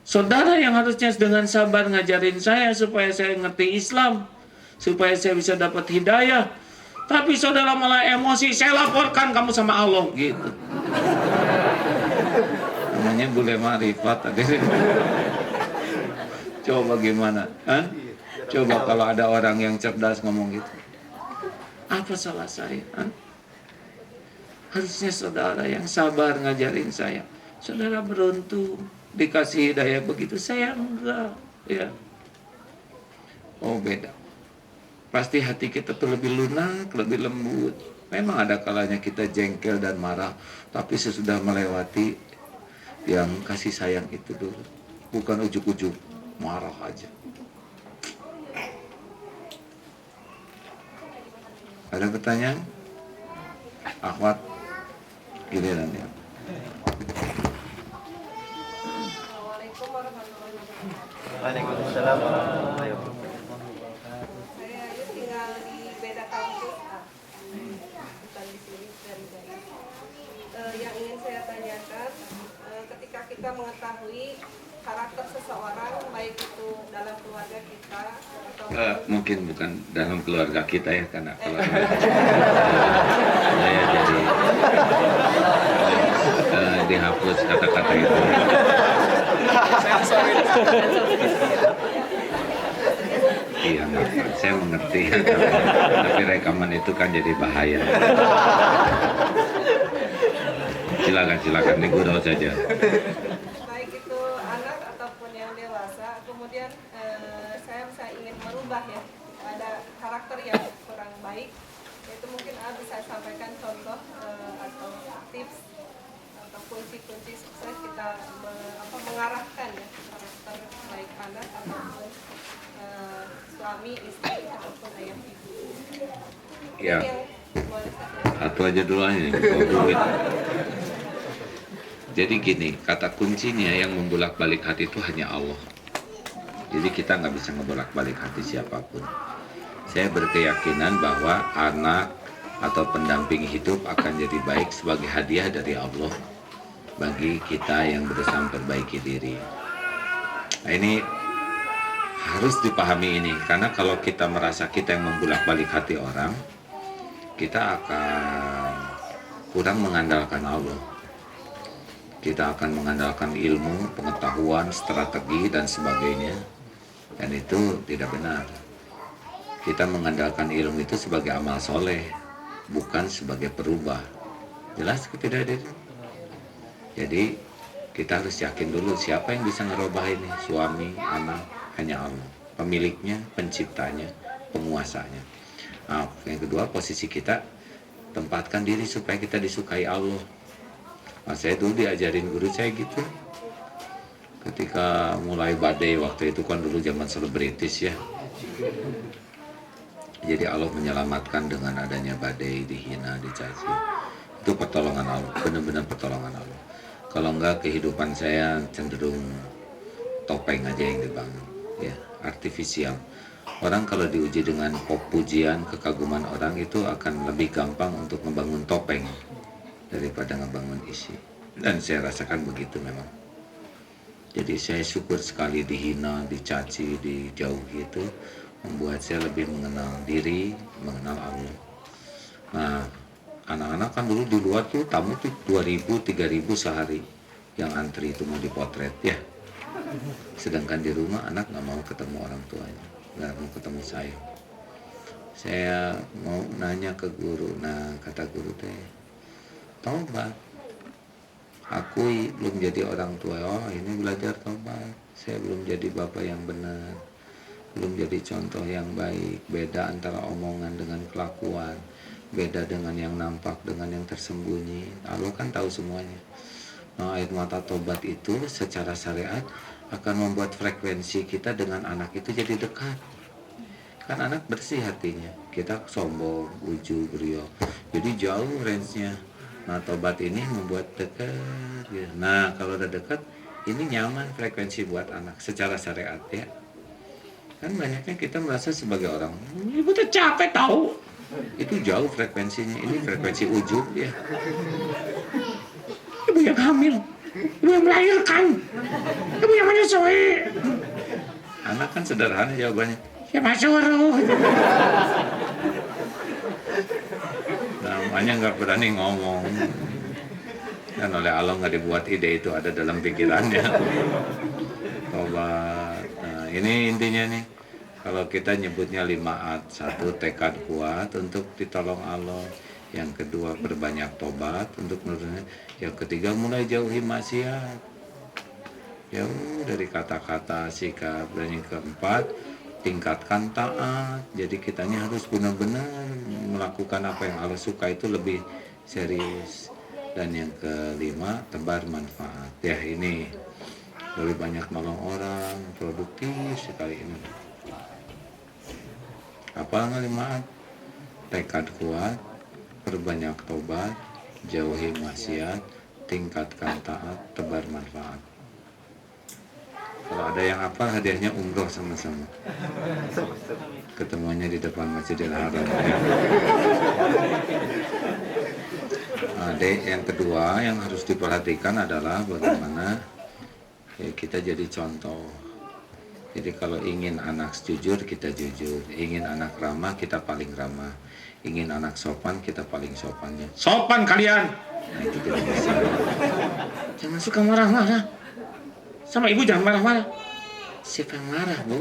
Saudara yang harusnya dengan sabar ngajarin saya supaya saya ngerti Islam, supaya saya bisa dapat hidayah. Tapi saudara malah emosi, saya laporkan kamu sama Allah gitu. Namanya boleh marifat. Coba gimana? Hah? Coba kalau ada orang yang cerdas ngomong gitu. Apa salah saya? Hah? Harusnya saudara yang sabar ngajarin saya. Saudara beruntung dikasih hidayah begitu, saya enggak. Ya. Oh beda. Pasti hati kita tuh lebih lunak, lebih lembut. Memang ada kalanya kita jengkel dan marah, tapi sesudah melewati yang kasih sayang itu dulu. Bukan ujuk-ujuk marah aja. Ada pertanyaan? Akhwat, giliran ya. Assalamualaikum warahmatullahi wabarakatuh. Waalaikumsalam warahmatullahi wabarakatuh. Saya Ayu tinggal di beda kampus, bukan di sini dari daerah. Yang ingin saya tanyakan, ketika kita mengetahui karakter seseorang, baik itu dalam keluarga kita atau Mungkin bukan dalam keluarga kita ya, karena keluarga saya jadi dihapus kata-kata itu. Iya, saya mengerti. Tapi rekaman itu kan jadi bahaya. Silakan digurau saja. baik itu anak ataupun yang dewasa, kemudian saya ingin merubah ya, ada karakter yang kurang baik, itu mungkin bisa sampaikan contoh atau tips atau kunci-kunci sukses kita mengarahkan ya karakter baik anak ataupun suami, istri ataupun ayah ibu. Ya. Yang boleh saya- Satu aja dulu aja. Duit. Jadi gini, kata kuncinya yang membolak-balik hati itu hanya Allah. Jadi kita nggak bisa ngebolak-balik hati siapapun. Saya berkeyakinan bahwa anak atau pendamping hidup akan jadi baik sebagai hadiah dari Allah bagi kita yang berusaha memperbaiki diri. Nah, ini harus dipahami ini, karena kalau kita merasa kita yang membolak-balik hati orang, kita akan kurang mengandalkan Allah. Kita akan mengandalkan ilmu, pengetahuan, strategi, dan sebagainya. Dan itu tidak benar. Kita mengandalkan ilmu itu sebagai amal soleh, bukan sebagai perubah. Jelas tidak itu? Jadi kita harus yakin dulu siapa yang bisa ngerubah ini. Suami, anak, hanya Allah. Pemiliknya, penciptanya, penguasanya. Nah, yang kedua, posisi kita tempatkan diri supaya kita disukai Allah. Nah, saya dulu diajarin guru saya gitu. Ketika mulai badai, waktu itu kan dulu zaman selebritis ya. Jadi Allah menyelamatkan dengan adanya badai, dihina, dicaci. Itu pertolongan Allah, benar-benar pertolongan Allah. Kalau enggak, kehidupan saya cenderung topeng aja yang dibangun, ya, artifisial. Orang kalau diuji dengan pujian, kekaguman orang itu akan lebih gampang untuk membangun topeng daripada ngebangun isi. Dan saya rasakan begitu memang. Jadi saya syukur sekali dihina, dicaci, dijauhi itu membuat saya lebih mengenal diri, mengenal Allah. Nah, anak-anak kan dulu di luar tuh tamu tuh 2.000, 3.000 sehari yang antri itu mau dipotret ya. Sedangkan di rumah anak nggak mau ketemu orang tuanya, nggak mau ketemu saya. Saya mau nanya ke guru, nah kata guru teh, tobat. Aku belum jadi orang tua. Oh, ini belajar tobat. Saya belum jadi bapak yang benar, belum jadi contoh yang baik. Beda antara omongan dengan kelakuan, beda dengan yang nampak dengan yang tersembunyi. Allah kan tahu semuanya. Nah, air mata tobat itu secara syariat akan membuat frekuensi kita dengan anak itu jadi dekat. Kan anak bersih hatinya, kita sombong, ujub, rio, jadi jauh range-nya. Nah, tobat ini membuat dekat. Nah, kalau udah dekat, ini nyaman frekuensi buat anak secara syariat ya. Kan banyaknya kita merasa sebagai orang, ibu tuh capek tahu. Itu jauh frekuensinya, ini frekuensi ujub ya. Ibu yang hamil, ibu yang melahirkan, ibu yang menyusui. Anak kan sederhana jawabannya, siapa suruh? Namanya nggak berani ngomong. Dan oleh Allah nggak dibuat ide itu ada dalam pikirannya. Tobat. Nah ini intinya nih. Kalau kita nyebutnya 5 satu tekad kuat untuk ditolong Allah. Yang kedua berbanyak tobat untuk menurutnya. Yang ketiga mulai jauhi maksiat. Jauh dari kata-kata sikap. Dan yang keempat tingkatkan taat. Jadi kitanya harus benar-benar melakukan apa yang Allah suka itu lebih serius. Dan yang kelima tebar manfaat. Ya ini lebih banyak nolong orang, produktif sekali ini. Apa ngelimat? Tekad kuat, perbanyak tobat, jauhi maksiat, tingkatkan taat, tebar manfaat. Kalau ada yang apa hadiahnya umroh sama-sama. Ketemuannya di depan Masjidil Haram. Ya. Adik, yang kedua yang harus diperhatikan adalah bagaimana ya, kita jadi contoh. Jadi kalau ingin anak jujur, kita jujur. Ingin anak ramah, kita paling ramah. Ingin anak sopan, kita paling sopannya. Sopan kalian! Nah itu tidak bisa. Jangan suka marah-marah. Sama ibu jangan marah-marah. Siapa yang marah, Bu?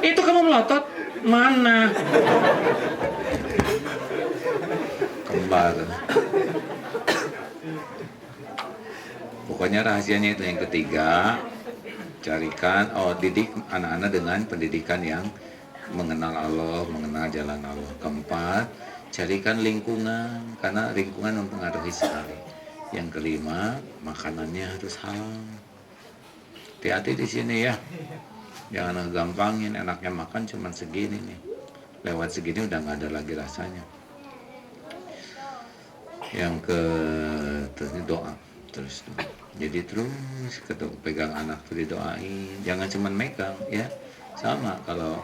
Itu kamu melotot. Mana? Kembar. Pokoknya rahasianya itu yang ketiga. Carikan, didik anak-anak dengan pendidikan yang mengenal Allah, mengenal jalan Allah. Keempat, carikan lingkungan, karena lingkungan mempengaruhi sekali. Yang kelima, makanannya harus halal. Hati-hati di sini ya, jangan ngegampangin, enaknya makan cuma segini nih. Lewat segini udah nggak ada lagi rasanya. Yang doa terus. Jadi terus pegang anak tuh didoain, jangan cuma megang ya. Sama kalau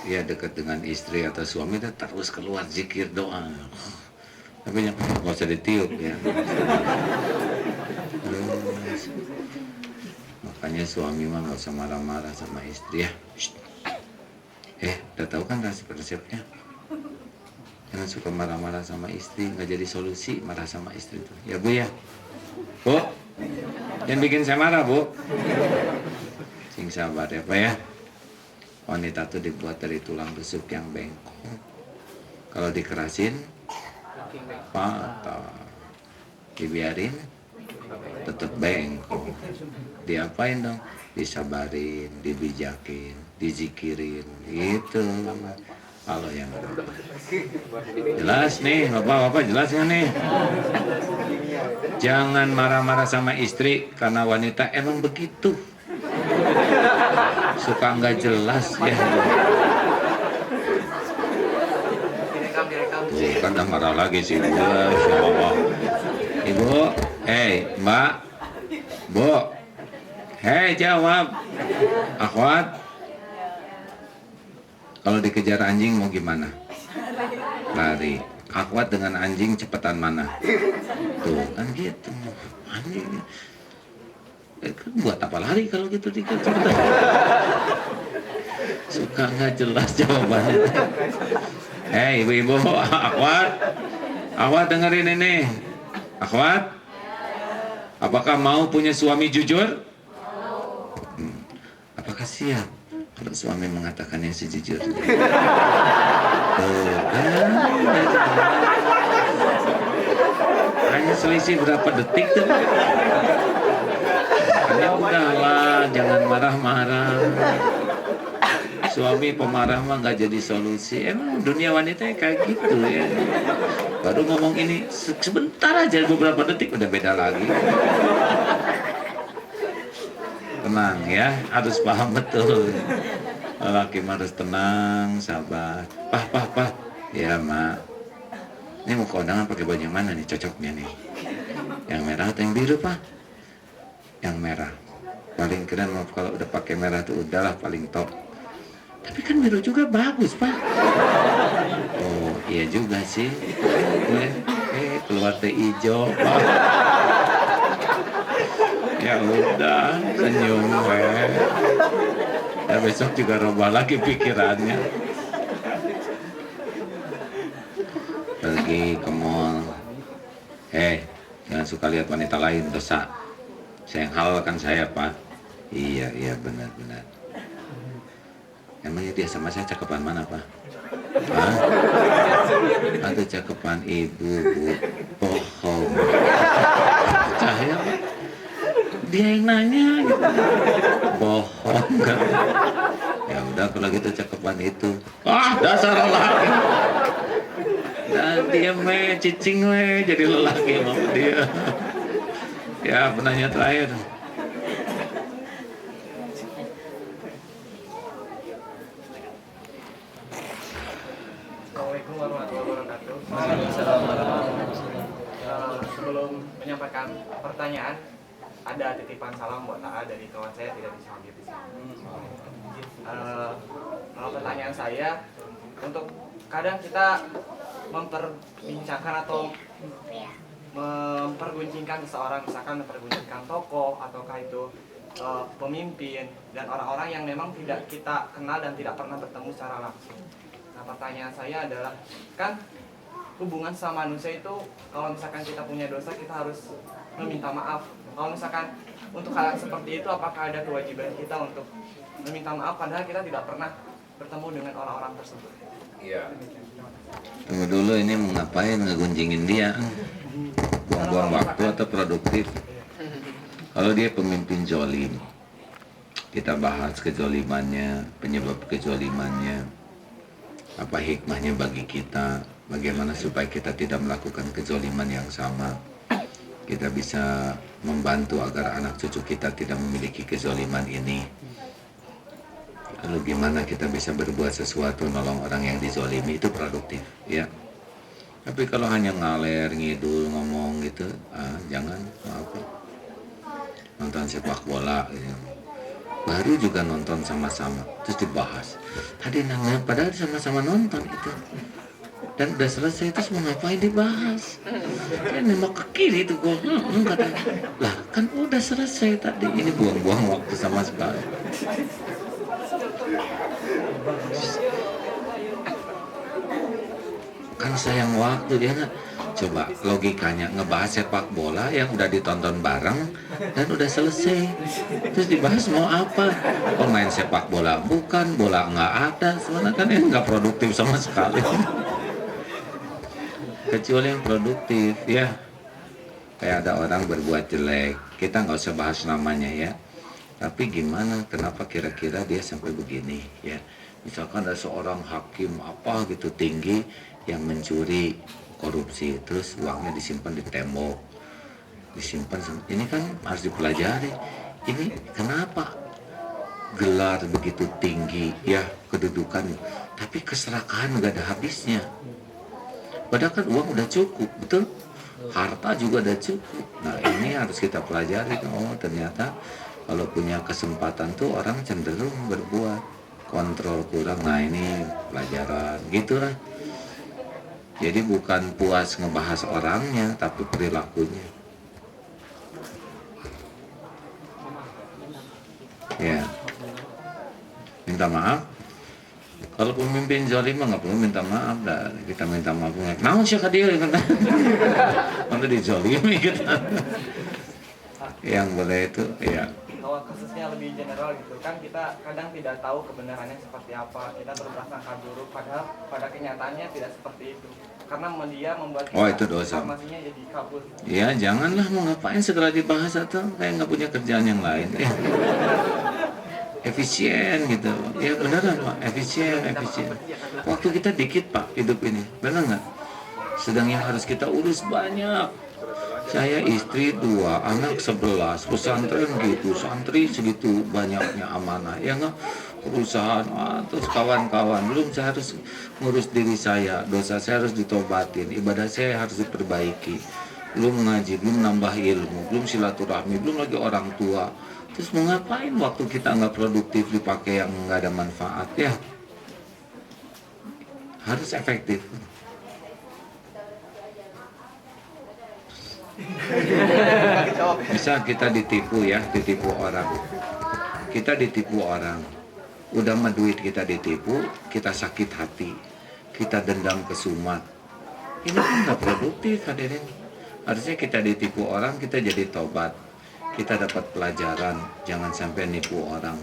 ya dekat dengan istri atau suami itu terus keluar zikir doa. Tapi yang nggak usah ditiup ya. Terus, makanya suami mah nggak usah marah-marah sama istri ya. Udah tahu kan resepnya? Jangan suka marah-marah sama istri, nggak jadi solusi marah sama istri itu. Ya Bu ya. Bu, jangan bikin saya marah Bu. Sing sabar ya Pak ya. Wanita tuh dibuat dari tulang rusuk yang bengkok. Kalau dikerasin, patah. Dibiarin, tetap bengkok. Diapain dong? Disabarin, dibijakin, dizikirin, gitu. Allah yang jelas nih, bapak-bapak jelas nggak nih? Jangan marah-marah sama istri karena wanita emang begitu. Suka nggak jelas ya. Tuh, kan udah marah lagi sih gua, insyaallah. Ibu, Mbak, Bu, jawab. Akhwat. Kalau dikejar anjing mau gimana? Lari. Akhwat dengan anjing cepetan mana? Tuh kan gitu. Anjing. Buat apa lari kalau gitu dikejar cepetan? Suka nggak jelas jawabannya. Ibu-ibu, Akhwat dengerin ini. Akhwat, apakah mau punya suami jujur? Apakah siap? Kalau suami mengatakannya sejujurnya. Hanya selisih berapa detik tuh. Makanya udahlah, jangan marah-marah. Suami pemarah mah nggak jadi solusi. Emang dunia wanita kayak gitu ya. Baru ngomong ini sebentar aja, beberapa detik udah beda lagi. Tenang ya, harus paham betul. Laki harus tenang, sabar. Pah. Ya mak, ini mau kondangan pakai baju yang mana nih cocoknya nih? Yang merah atau yang biru, Pak? Yang merah. Paling keren kalau udah pakai merah tuh udahlah paling top. Tapi kan biru juga bagus, Pak. Oh, iya juga sih. Keluar teh hijau, Pak. Ya udah, senyum, ya besok juga rubah lagi pikirannya. Pergi ke mall. Jangan suka lihat wanita lain, dosa. Saya yang halalkan saya, Pak. Iya, benar-benar. Emangnya dia sama saya cakepan mana, Pak? Hah? Atau cakepan ibu, Bu? Bohong. Percaya, Pak? Dia yang nanya gitu. Bohong kan? Ya udah kalau gitu cakepan itu. Dasar lelaki. Dan dia cicing jadi lelaki sama dia. Ya, penanya terakhir. Assalamualaikum warahmatullahi wabarakatuh. Sebelum menyampaikan pertanyaan, ada titipan salam buat AA dari kawan saya tidak bisa hadir di sini. Pertanyaan saya, untuk kadang kita memperbincangkan atau memperguncingkan seseorang, misalkan memperguncingkan tokoh ataukah itu pemimpin dan orang-orang yang memang tidak kita kenal dan tidak pernah bertemu secara langsung. Nah, pertanyaan saya adalah, kan hubungan sama manusia itu kalau misalkan kita punya dosa kita harus meminta maaf. Kalau misalkan untuk hal seperti itu, apakah ada kewajiban kita untuk meminta maaf padahal kita tidak pernah bertemu dengan orang-orang tersebut? Iya. Tunggu dulu, ini mau ngapain ngegunjingin dia? Buang-buang waktu atau produktif? Kalau dia pemimpin zolim, kita bahas kezolimannya, penyebab kezolimannya, apa hikmahnya bagi kita, bagaimana supaya kita tidak melakukan kezoliman yang sama. Kita bisa membantu agar anak cucu kita tidak memiliki kezoliman ini. Lalu gimana kita bisa berbuat sesuatu nolong orang yang dizolimi, itu produktif, ya. Tapi kalau hanya ngaler, ngidul, ngomong gitu, jangan, maaf. Nonton sepak bola, gitu. Baru juga nonton sama-sama, terus dibahas. Tadi nanya, padahal sama-sama nonton itu. Dan udah selesai, terus mau ngapain dibahas? Dia nembak ke kiri itu gol. Kata, lah kan udah selesai tadi. Ini buang-buang waktu sama sekali. Kan sayang waktu dia nggak. Coba logikanya ngebahas sepak bola yang udah ditonton bareng dan udah selesai. Terus dibahas mau apa? Oh, main sepak bola bukan, bola nggak ada. Sebenarnya kan yang nggak produktif sama sekali. Kecuali yang produktif, ya. Kayak ada orang berbuat jelek, kita nggak usah bahas namanya, ya. Tapi gimana, kenapa kira-kira dia sampai begini, ya. Misalkan ada seorang hakim apa gitu tinggi yang mencuri, korupsi, terus uangnya disimpan di tembok, disimpan. Ini kan harus dipelajari. Ini kenapa gelar begitu tinggi, ya, kedudukan, tapi keserakahan nggak ada habisnya. Padahal kan uang udah cukup, betul? Harta juga udah cukup. Nah, ini harus kita pelajari. Oh, ternyata kalau punya kesempatan tuh orang cenderung berbuat, kontrol kurang. Nah, ini pelajaran, gitulah. Jadi bukan puas ngebahas orangnya, tapi perilakunya. Ya, minta maaf. Kalau pemimpin zalim nggak perlu minta maaf, dah. Kita minta maaf. Nah, siapa dia? Nanti dizalimi kita. Yang boleh itu, ya. Kalau kasusnya lebih general gitu kan, kita kadang tidak tahu kebenarannya seperti apa, kita berprasangka buruk, padahal pada kenyataannya tidak seperti itu. Karena dia membuat kita itu dosa. informasinya jadi kabur. Ya, janganlah, mau ngapain segera dibahas atau kayak nggak punya kerjaan yang lain. Efisien gitu. Ya beneran, Pak, efisien. Waktu kita dikit, Pak, hidup ini, benar nggak? Sedang yang harus kita urus banyak. Saya istri 2, anak 11, pesantren gitu, santri segitu banyaknya amanah, ya nggak? Perusahaan, terus kawan-kawan, belum saya harus ngurus diri saya, dosa saya harus ditobatin, ibadah saya harus diperbaiki. belum ngaji, belum nambah ilmu, belum silaturahmi, belum lagi orang tua. Terus mau ngapain waktu kita nggak produktif dipakai yang nggak ada manfaat ya? Harus efektif. Bisa kita ditipu ya, ditipu orang. Kita ditipu orang. Udah mah duit kita ditipu, kita sakit hati, kita dendam kesumat. Ini kan nggak produktif hadirin. Harusnya kita ditipu orang, kita jadi tobat. Kita dapat pelajaran, jangan sampai nipu orang.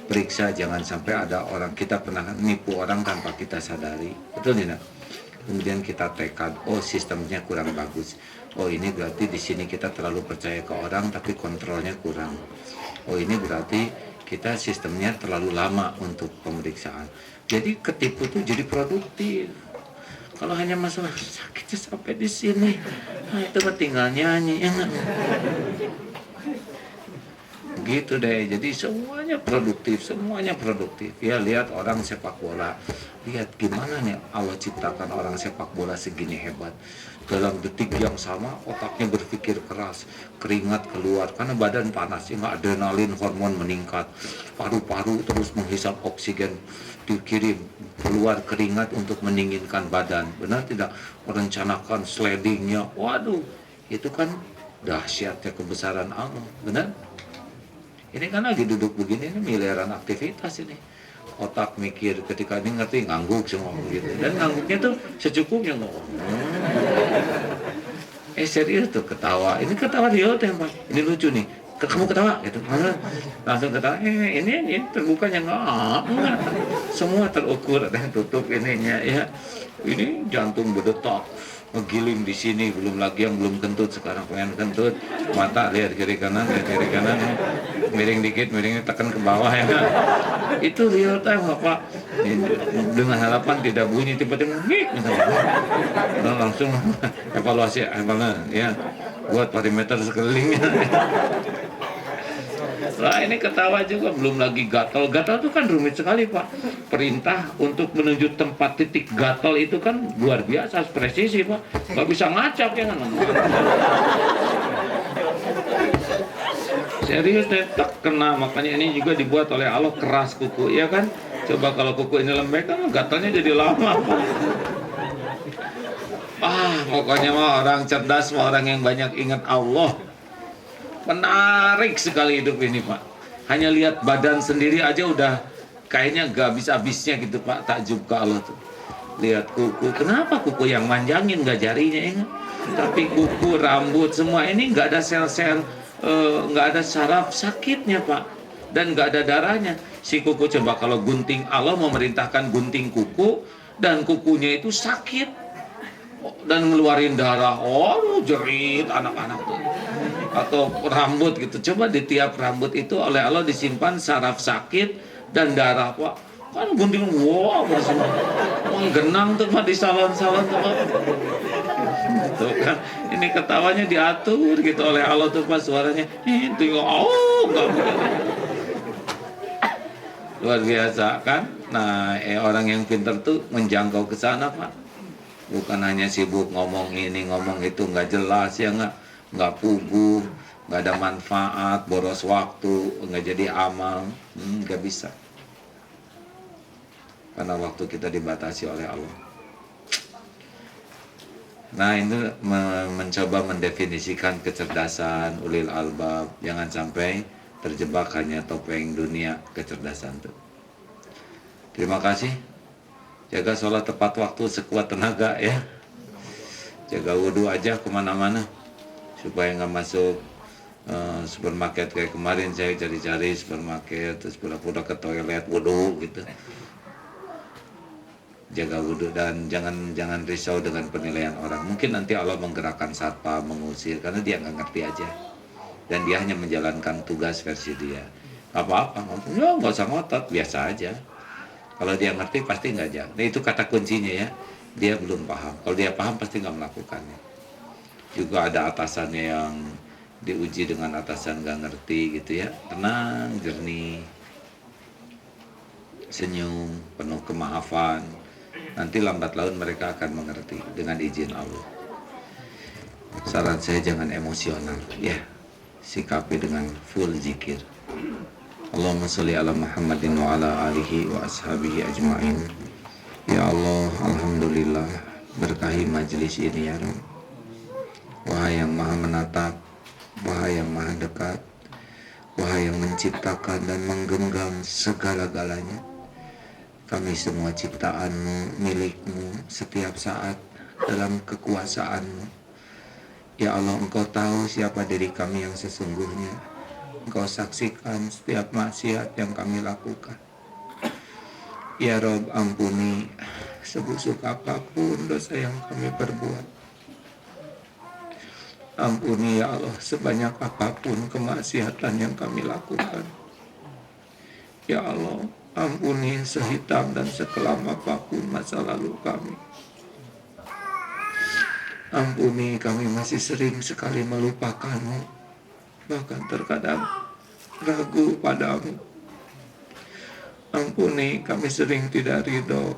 Periksa, jangan sampai ada orang, kita pernah nipu orang tanpa kita sadari. Betul tidak? Kemudian kita tekad, oh sistemnya kurang bagus. Oh ini berarti di sini kita terlalu percaya ke orang tapi kontrolnya kurang. Oh ini berarti kita sistemnya terlalu lama untuk pemeriksaan. Jadi ketipu tuh jadi produktif. Kalau hanya masalah sakitnya sampai di sini, nah itu mah tinggal nyanyi ya nggak? Gitu deh. Jadi semuanya produktif. Ya lihat orang sepak bola, lihat gimana nih Allah ciptakan orang sepak bola segini hebat. Dalam detik yang sama otaknya berpikir keras, keringat keluar karena badan panas, adrenalin, hormon meningkat, paru-paru terus menghisap oksigen, dikirim keluar keringat untuk mendinginkan badan. Benar tidak? Merencanakan slidingnya, waduh itu kan dahsyatnya kebesaran Allah. Benar? Ini kan lagi duduk begini, ini miliaran aktivitas ini. Otak mikir, ketika ini ngerti ngangguk semua gitu. Dan ngangguknya tuh secukupnya ngomong. Serius tuh ketawa. Ini ketawa dia tuh yang ini lucu nih. Kamu ketawa gitu. Langsung ketawa. Ini terbukanya enggak. Semua terukur, ada yang tutup ininya ya. Ini jantung berdetak. Ngegiling di sini, belum lagi yang belum kentut, sekarang pengen kentut, mata lihat kiri kanan, miring dikit, miringnya tekan ke bawah ya. Itu real time Bapak. Dengan harapan tidak bunyi, tiba-tiba langsung evaluasi ya, buat parameter sekelilingnya. Nah ini ketawa juga, belum lagi gatal. Gatal itu kan rumit sekali Pak. Perintah untuk menuju tempat titik gatal itu kan luar biasa, presisi Pak. Nggak bisa ngacak ya kan. Serius tak kena, makanya ini juga dibuat oleh Allah keras kuku ya kan. Coba kalau kuku ini lembek kan gatalnya jadi lama Pak. Pokoknya mah orang cerdas, orang yang banyak ingat Allah. Menarik sekali hidup ini Pak. Hanya lihat badan sendiri aja udah kayaknya gak habis-habisnya gitu Pak. Takjub ke Allah tuh. Lihat kuku, kenapa kuku yang manjangin gak jarinya ya? Tapi kuku, rambut, semua ini gak ada sel-sel, gak ada saraf sakitnya Pak. Dan gak ada darahnya. Si kuku coba kalau gunting, Allah memerintahkan gunting kuku dan kukunya itu sakit dan ngeluarin darah. Oh jerit anak-anak tuh. Atau rambut gitu, coba di tiap rambut itu oleh Allah disimpan saraf sakit dan darah Pak. Kan gunting, wow, menggenang tuh Pak di salon-salon tuh Pak. Tuh kan, ini ketawanya diatur gitu oleh Allah tuh Pak, suaranya itu enggak luar biasa kan. Nah orang yang pintar tuh menjangkau ke sana Pak, bukan hanya sibuk ngomong ini ngomong itu nggak jelas ya nggak pugu, nggak ada manfaat, boros waktu, nggak jadi amal, nggak bisa. Karena waktu kita dibatasi oleh Allah. Nah itu mencoba mendefinisikan kecerdasan ulil albab, jangan sampai terjebak hanya topeng dunia kecerdasan itu. Terima kasih. Jaga sholat tepat waktu sekuat tenaga ya. Jaga wudhu aja kemana-mana supaya nggak masuk supermarket kayak kemarin saya cari-cari supermarket terus pura-pura ke toilet wudhu gitu. Jaga wudhu dan jangan risau dengan penilaian orang. Mungkin nanti Allah menggerakkan satpam mengusir karena dia nggak ngerti aja dan dia hanya menjalankan tugas versi dia. Apa-apa ya nggak usah ngotot, biasa aja. Kalau dia ngerti pasti nggak jalan. Nah, itu kata kuncinya ya. Dia belum paham. Kalau dia paham pasti nggak melakukannya. Juga ada atasannya yang diuji dengan atasan nggak ngerti gitu ya. Tenang, jernih, senyum, penuh kemaafan. Nanti lambat laun mereka akan mengerti dengan izin Allah. Saran saya jangan emosional, ya. Sikapi dengan full zikir. Allahumma sholli ala Muhammadin wa ala alihi wa ashabihi ajma'in. Ya Allah, alhamdulillah, berkahi majelis ini ya Rabb. Wahai yang maha menatap, wahai yang maha dekat, wahai yang menciptakan dan menggenggam segala-galanya. Kami semua ciptaan-Mu, milik-Mu setiap saat dalam kekuasaan-Mu. Ya Allah, Engkau tahu siapa diri kami yang sesungguhnya. Engkau saksikan setiap maksiat yang kami lakukan. Ya Rabb, ampuni sebusuk apapun dosa yang kami perbuat. Ampuni ya Allah sebanyak apapun kemaksiatan yang kami lakukan. Ya Allah, ampuni sehitam dan sekelam apapun masa lalu kami. Ampuni, kami masih sering sekali melupakan-Mu, bahkan terkadang ragu padamu. Ampuni, kami sering tidak ridho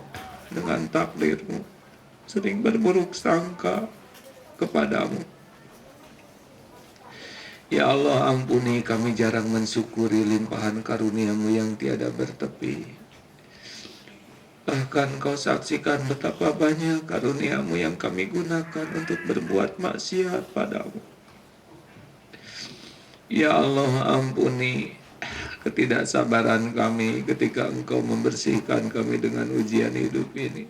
dengan takdir-Mu, sering berburuk sangka kepadamu. Ya Allah, ampuni, kami jarang mensyukuri limpahan karunia-Mu yang tiada bertepi. Bahkan Kau saksikan betapa banyak karunia-Mu yang kami gunakan untuk berbuat maksiat padamu. Ya Allah, ampuni ketidaksabaran kami ketika Engkau membersihkan kami dengan ujian hidup ini.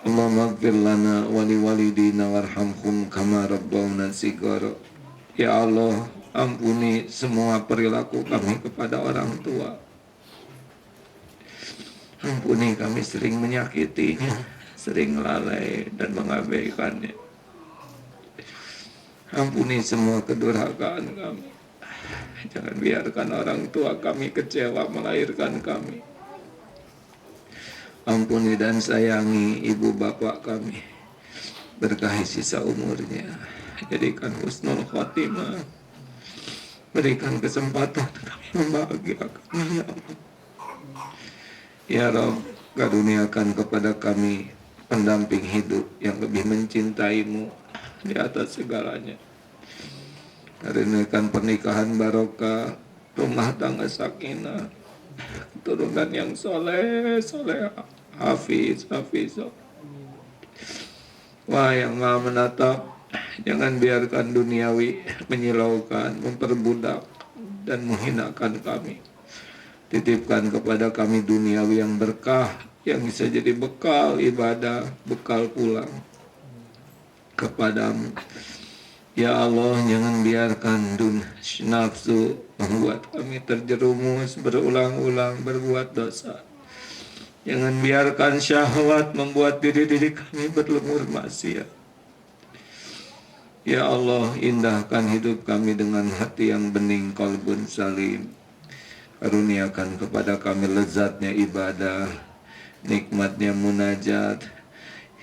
Allahumma ighfir lana wa liwalidina warhamhum kama rabbawna shighara. Ya Allah, ampuni semua perilaku kami kepada orang tua. Ampuni, kami sering menyakitinya, sering lalai dan mengabaikannya. Ampuni semua kedurhakaan kami. Jangan biarkan orang tua kami kecewa melahirkan kami. Ampuni dan sayangi ibu bapak kami. Berkahi sisa umurnya. Jadikan husnul khotimah. Berikan kesempatan kami membahagiakannya ya Allah. Ya Rabb, karuniakan kepada kami pendamping hidup yang lebih mencintai-Mu di atas segalanya. Karuniakan pernikahan barokah, rumah tangga sakinah, keturunan yang soleh, hafizah. Wah, yang maha menatap, jangan biarkan duniawi menyilaukan, memperbudak dan menghinakan kami. Titipkan kepada kami duniawi yang berkah, yang bisa jadi bekal ibadah, bekal pulang kepadamu. Ya Allah, jangan biarkan nafsu membuat kami terjerumus berulang-ulang berbuat dosa. Jangan biarkan syahwat membuat diri-diri kami berlemur maksiat. Ya Allah, indahkan hidup kami dengan hati yang bening, qalbun salim. Karuniakan kepada kami lezatnya ibadah, nikmatnya munajat.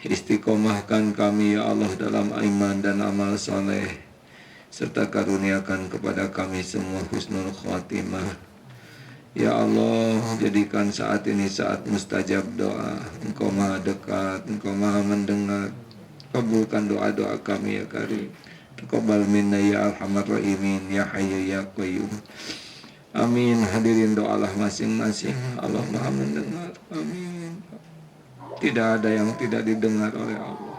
Istiqomahkan kami ya Allah dalam iman dan amal soleh, serta karuniakan kepada kami semua husnul khatimah. Ya Allah, jadikan saat ini saat mustajab doa. Engkau maha dekat, Engkau maha mendengar. Kabulkan doa-doa kami ya Karim. Taqabbal minna ya arhamar rahimin, ya hayyu ya qayyum. Amin. Hadirin doalah masing-masing. Allah maha mendengar. Amin. Tidak ada yang tidak didengar oleh Allah.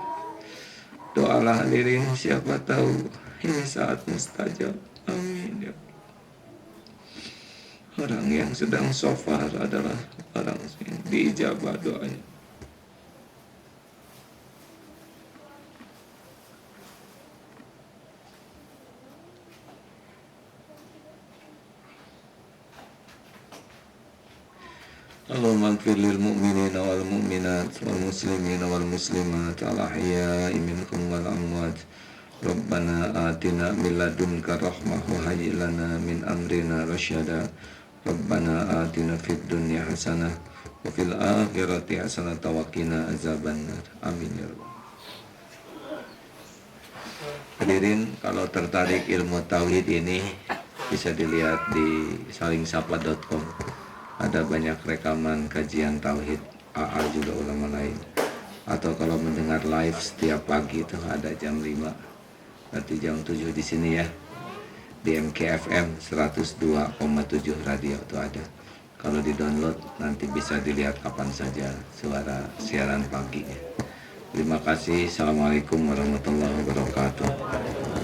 Doalah hadirin, siapa tahu ini saat mustajab. Amin ya. Orang yang sedang shofar adalah orang yang diijabah doanya. Allahumma ighfir lil mu'minina wal mu'minat wal muslimina wal muslimat al ahya'i minhum wal amwat. Rabbana atina min ladunka rahmah wa hayyi lana min amrina rasyada. Rabbana atina fid dunya hasanah wa fil akhirati hasanah wa qina azabannar. Amin ya rabbal. Hadirin, kalau tertarik ilmu tauhid ini bisa dilihat di salingsapa.com. Ada banyak rekaman kajian tauhid, AA juga ulama lain. atau kalau mendengar live setiap pagi itu ada jam 5, berarti jam 7 di sini ya, di MKFM 102,7 radio itu ada. Kalau di download nanti bisa dilihat kapan saja suara siaran paginya. Terima kasih. Assalamualaikum warahmatullahi wabarakatuh.